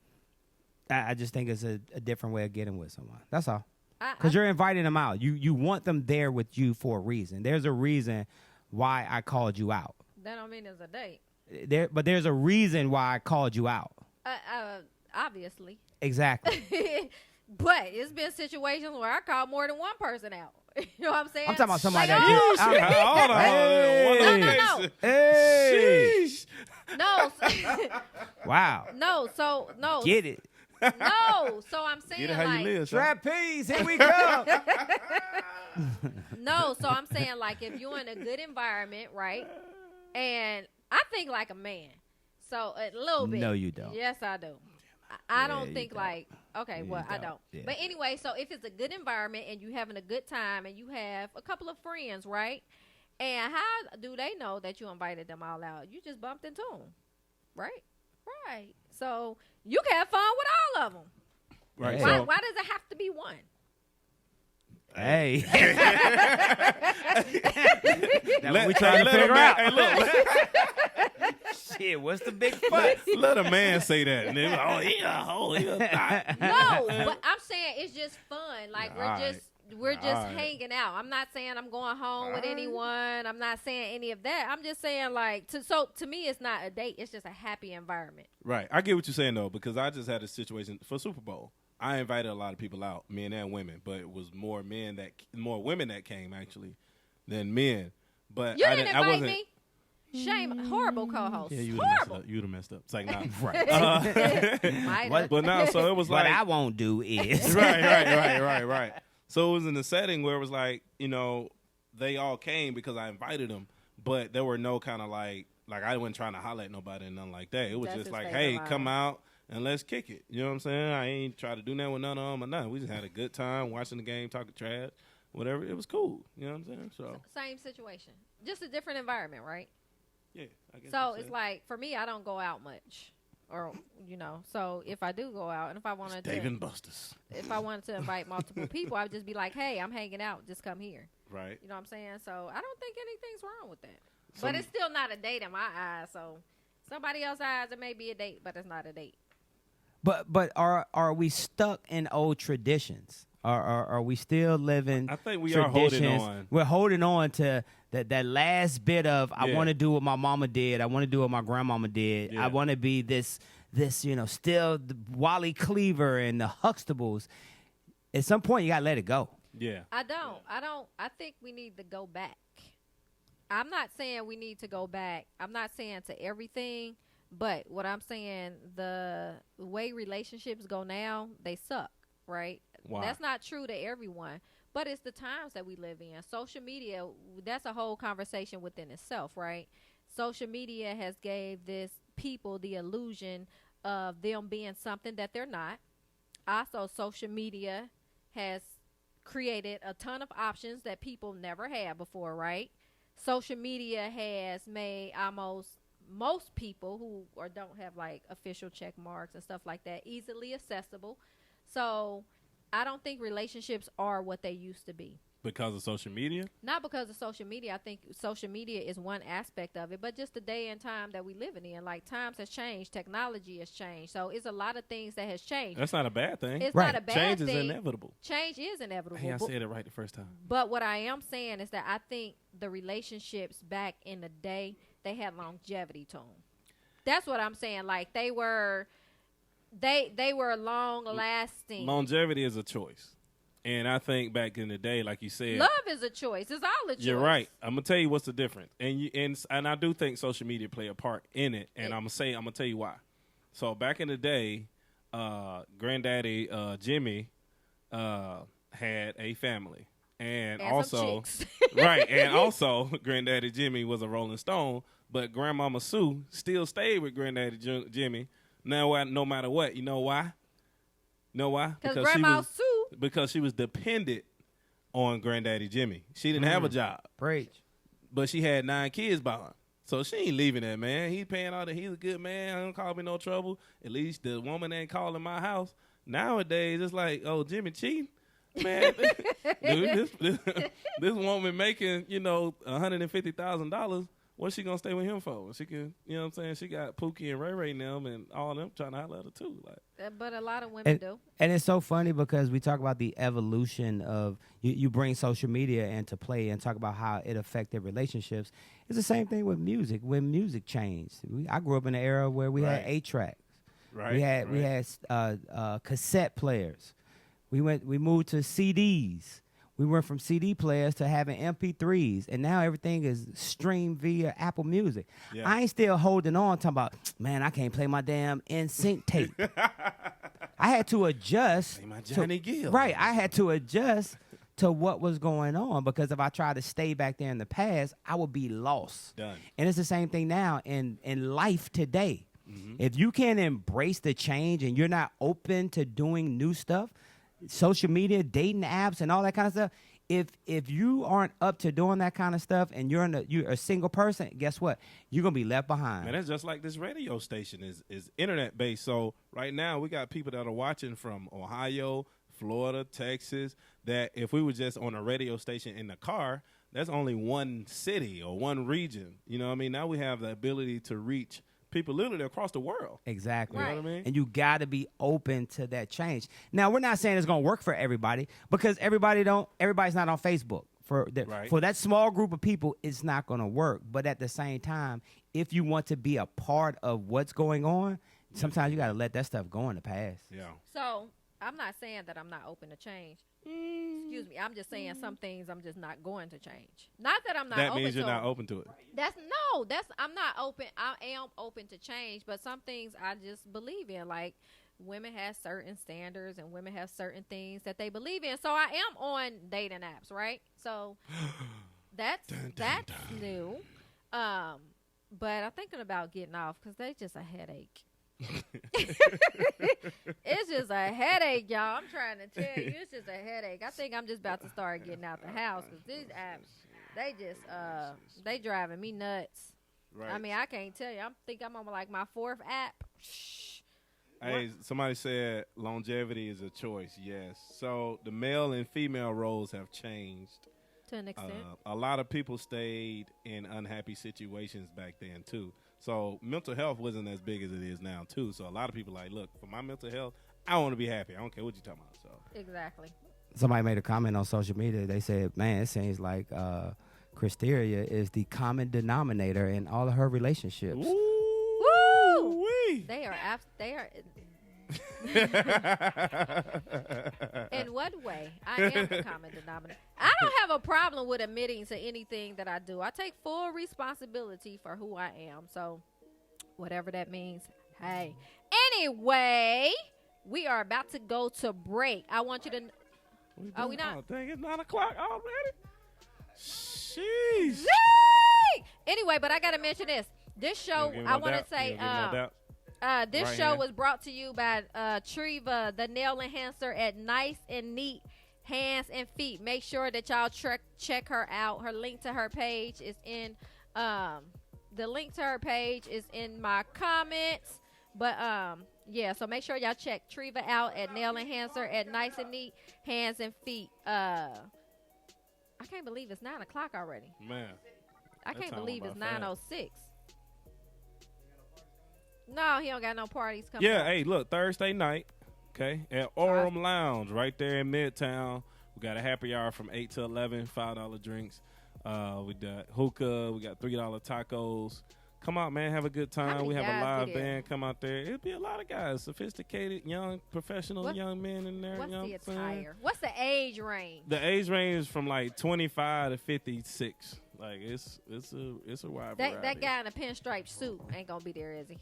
D: I just think it's a different way of getting with someone. That's all. Because you're inviting them out. You want them there with you for a reason. There's a reason why I called you out.
C: That don't mean it's a date.
D: But there's a reason why I called you out.
C: Obviously.
D: Exactly.
C: But it's been situations where I called more than one person out. You know what I'm saying?
D: I'm talking about somebody
C: like,
D: that
C: No.
D: Hey.
C: No.
D: Wow.
C: No.
D: Get it.
C: No. So I'm saying
E: Get it how you live.
D: Trapeze, here we go.
C: No. So I'm saying like if you're in a good environment, right? And I think like a man. So a little bit.
D: No, you don't.
C: Yes, I do. I don't think like, okay, well, I don't.
D: Yeah.
C: But anyway, so if it's a good environment and you having a good time and you have a couple of friends, right? And how do they know that you invited them all out? You just bumped into them, right? Right. So you can have fun with all of them.
E: Right.
C: Why does it have to be one?
D: Hey. That's what we trying to figure out.
E: Hey, look.
D: Shit, what's the big fuss?
E: Let a man say that. And then, he a hoe. He a thot.
C: No, but I'm saying it's just fun. Like
E: All
C: we're just
E: right.
C: hanging out. I'm not saying I'm going home with anyone. I'm not saying any of that. I'm just saying like to me it's not a date. It's just a happy environment.
E: Right. I get what you're saying, though, because I just had a situation for Super Bowl. I invited a lot of people out, men and women, but it was more women that came, actually, than men. But
C: You
E: I
C: didn't invite me. Shame, horrible co-host.
E: Yeah, you
C: horrible.
E: would have messed up. It's like, nah.
C: Right.
E: But now, so it was
D: What
E: like.
D: I won't do is.
E: Right. So it was in a setting where it was like, they all came because I invited them, but there were no kind of like I wasn't trying to holler at nobody and nothing like that. It was
C: That's
E: just
C: his
E: like,
C: favorite
E: hey,
C: line.
E: come out and let's kick it. You know what I'm saying? I ain't try to do that with none of them or nothing. We just had a good time watching the game, talking trash, whatever. It was cool. You know what I'm saying? So
C: Same situation, just a different environment, right?
E: yeah, I guess.
C: So it's like for me, I don't go out much, or So if I do go out, and if I wanted
E: Dave
C: to,
E: and Buster's.
C: if I wanted to invite multiple people, I would just be like, hey, I'm hanging out, just come here.
E: Right.
C: You know what I'm saying? So I don't think anything's wrong with that. But it's still not a date in my eyes. So somebody else's eyes, it may be a date, but it's not a date.
D: But are we stuck in old traditions? Are we still living?
E: I think we are holding
D: traditions?
E: on.
D: We're holding on to that last bit of I
E: Yeah.
D: want to do what my mama did. I want to do what my grandmama did.
E: Yeah.
D: I want to be this still the Wally Cleaver and the Huxtables. At some point, you gotta let it go.
E: Yeah.
C: I think we need to go back. I'm not saying we need to go back. I'm not saying to everything, but what I'm saying, the way relationships go now, they suck, right?
E: Wow.
C: That's not true to everyone, but it's the times that we live in. Social media, that's a whole conversation within itself, right? Social media has gave this people the illusion of them being something that they're not. Also, social media has created a ton of options that people never had before, right? Social media has made most people who don't have like official check marks and stuff like that easily accessible. So I don't think relationships are what they used to be.
E: Because of social media?
C: Not because of social media. I think social media is one aspect of it, but just the day and time that we living in. Like times has changed, technology has changed. So it's a lot of things that has changed.
E: That's not a bad thing.
C: It's
D: Right.
C: not a bad
E: Change
C: thing.
E: is inevitable.
C: Change is inevitable.
E: Hey, I
C: but-
E: said it right the first time.
C: But what I am saying is that I think the relationships back in the day, they had longevity to them. That's what I'm saying. Like they were long lasting.
E: Longevity is a choice. And I think back in the day, like you said,
C: Love is a choice. It's all a choice.
E: you're right. I'm gonna tell you what's the difference, and I do think social media play a part in it, and I'm gonna tell you why. So back in the day, Granddaddy Jimmy had a family, and
C: some
E: also
C: chicks.
E: right, and also Granddaddy Jimmy was a Rolling Stone, but Grandmama Sue still stayed with Granddaddy Jimmy. Now, no matter what, you know why? Know why?
C: Because Grandma Sue.
E: Because she was dependent on Granddaddy Jimmy. She didn't have a job,
D: Preach.
E: but she had 9 kids by her. So she ain't leaving that man. He's paying all that. He's a good man. Don't call me no trouble. At least the woman ain't calling my house. Nowadays, it's like, oh, Jimmy cheating? Man, dude, this woman making, $150,000. What's she gonna stay with him for? She can, you know what I'm saying? She got Pookie and Ray Ray and them and all of them trying to holler at her too. Like,
C: But a lot of women do.
D: And it's so funny because we talk about the evolution of you bring social media into play and talk about how it affected relationships. It's the same thing with music. When music changed, I grew up in an era where we had 8-tracks.
E: right?
D: We had cassette players. We moved to CDs. We went from CD players to having MP3s, and now everything is streamed via Apple Music.
E: Yeah.
D: I ain't still holding on, talking about, man, I can't play my damn NSYNC tape. I had to adjust.
E: Play my Johnny Gill.
D: Right, I had to adjust to what was going on because if I tried to stay back there in the past, I would be lost.
E: Done.
D: And it's the same thing now in life today.
E: Mm-hmm.
D: If you can't embrace the change and you're not open to doing new stuff, social media, dating apps, and all that kind of stuff. If you aren't up to doing that kind of stuff, and you're a single person, guess what? You're gonna be left behind.
E: Man, that's just like this radio station is internet based. So right now we got people that are watching from Ohio, Florida, Texas, that if we were just on a radio station in the car, that's only one city or one region. You know what I mean? Now we have the ability to reach people literally across the world.
D: Exactly.
E: You know what I mean?
D: And you got to be open to that change. Now, we're not saying it's going to work for everybody because everybody's not on Facebook. For that small group of people, it's not going to work. But at the same time, if you want to be a part of what's going on, sometimes you got to let that stuff go in the past.
E: Yeah.
C: So I'm not saying that I'm not open to change. Excuse me. I'm just saying some things I'm just not going to change. Not that I'm not open to it.
E: That means you're not open to it.
C: I'm not open. I am open to change, but some things I just believe in. Like women have certain standards and women have certain things that they believe in. So I am on dating apps, right? So that's new. But I'm thinking about getting off because they just a headache. It's just a headache, y'all. I'm trying to tell you, it's just a headache. I think I'm just about to start getting out the house because these apps, they driving me nuts. Right. I mean, I can't tell you. I think I'm on like my 4th app.
E: Hey, somebody said longevity is a choice. Yes. So the male and female roles have changed
C: to an extent.
E: A lot of people stayed in unhappy situations back then too. So mental health wasn't as big as it is now too. So a lot of people like, look, for my mental health, I want to be happy. I don't care what you're talking about. So
C: exactly.
D: Somebody made a comment on social media. They said, "Man, it seems like Cristeria is the common denominator in all of her relationships."
C: Woo! They are. In what way? I am the common denominator. I don't have a problem with admitting to anything that I do. I take full responsibility for who I am. So, whatever that means. Hey. Anyway, we are about to go to break. I want you to. Are we not?
E: Oh, dang, it's 9 o'clock already. Jeez.
C: Anyway, but I gotta mention this. This show, I want to say. This show was brought to you by Treva, the nail enhancer at Nice and Neat Hands and Feet. Make sure that y'all check her out. Her link to her page is in my comments. But yeah, so make sure y'all check Treva out at nail enhancer at Nice and Neat Hands and Feet. I can't believe it's 9 o'clock already.
E: Man,
C: I can't believe it's 9:06. No, he don't got no parties coming up.
E: Hey, look, Thursday night, okay, at Orem Lounge right there in Midtown. We got a happy hour from 8 to 11, $5 drinks. We got hookah. We got $3 tacos. Come out, man. Have a good time. We have a live band. Come out there. It'll be a lot of guys, sophisticated, young, professional young men in there.
C: What's the attire? What's the age range?
E: The age range is from like 25 to 56. Like it's a wide variety.
C: That guy in a pinstripe suit ain't gonna be there, is he?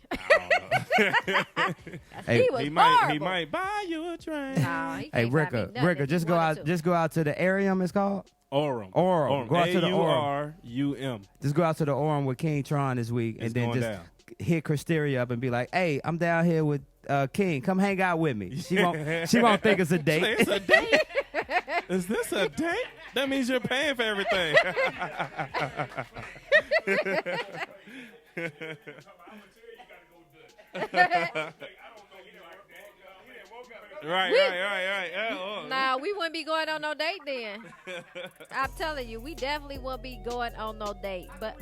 E: Hey, he might buy you a drink.
C: No,
D: hey, Ricka, just go out to the Arium. It's called
E: Orem.
D: Go out to the Orem.
E: AURUM.
D: Just go out to the Orem with King Tron this week, and then just hit Cristeria up and be like, "Hey, I'm down here with King. Come hang out with me." She won't think it's a date.
E: It's a date. Is this a date? That means you're paying for everything. Right.
C: Nah, we wouldn't be going on no date then. I'm telling you, we definitely won't be going on no date. But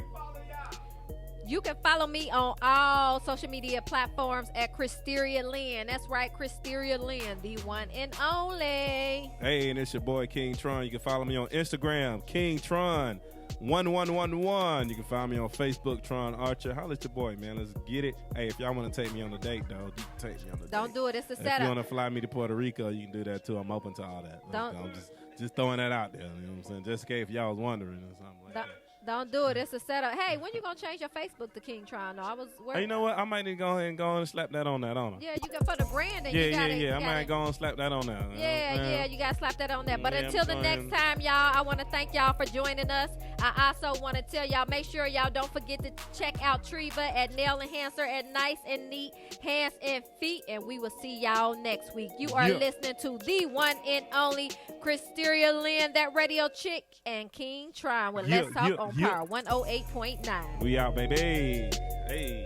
C: you can follow me on all social media platforms at Cristeria Lynn. That's right, Cristeria Lynn, the one and only.
E: Hey, and it's your boy King Tron. You can follow me on Instagram, King Tron 1111. You can find me on Facebook, Tron Archer. Holla at your boy, man. Let's get it. Hey, if y'all want to take me on a date, though, you can take me on a date.
C: Don't do it. It's a setup.
E: If you want to fly me to Puerto Rico, you can do that too. I'm open to all that. I'm just throwing that out there. You know what I'm saying? Just in case if y'all was wondering or something like that.
C: Don't do it. It's a setup. Hey, when you gonna change your Facebook to King Tron? No, I was.
E: Hey, you know what? I might need to go ahead and slap that on there.
C: Yeah, you got for the branding.
E: Yeah. I might go and slap that on there.
C: Yeah. You gotta slap that on there. But until the next time, y'all, I want to thank y'all for joining us. I also want to tell y'all, make sure y'all don't forget to check out Treva at Nail Enhancer at Nice and Neat Hands and Feet, and we will see y'all next week. You are listening to the one and only Cristeria Lynn, that radio chick, and King Tron with Let's Talk on Power 108.9.
E: We out, baby. Hey.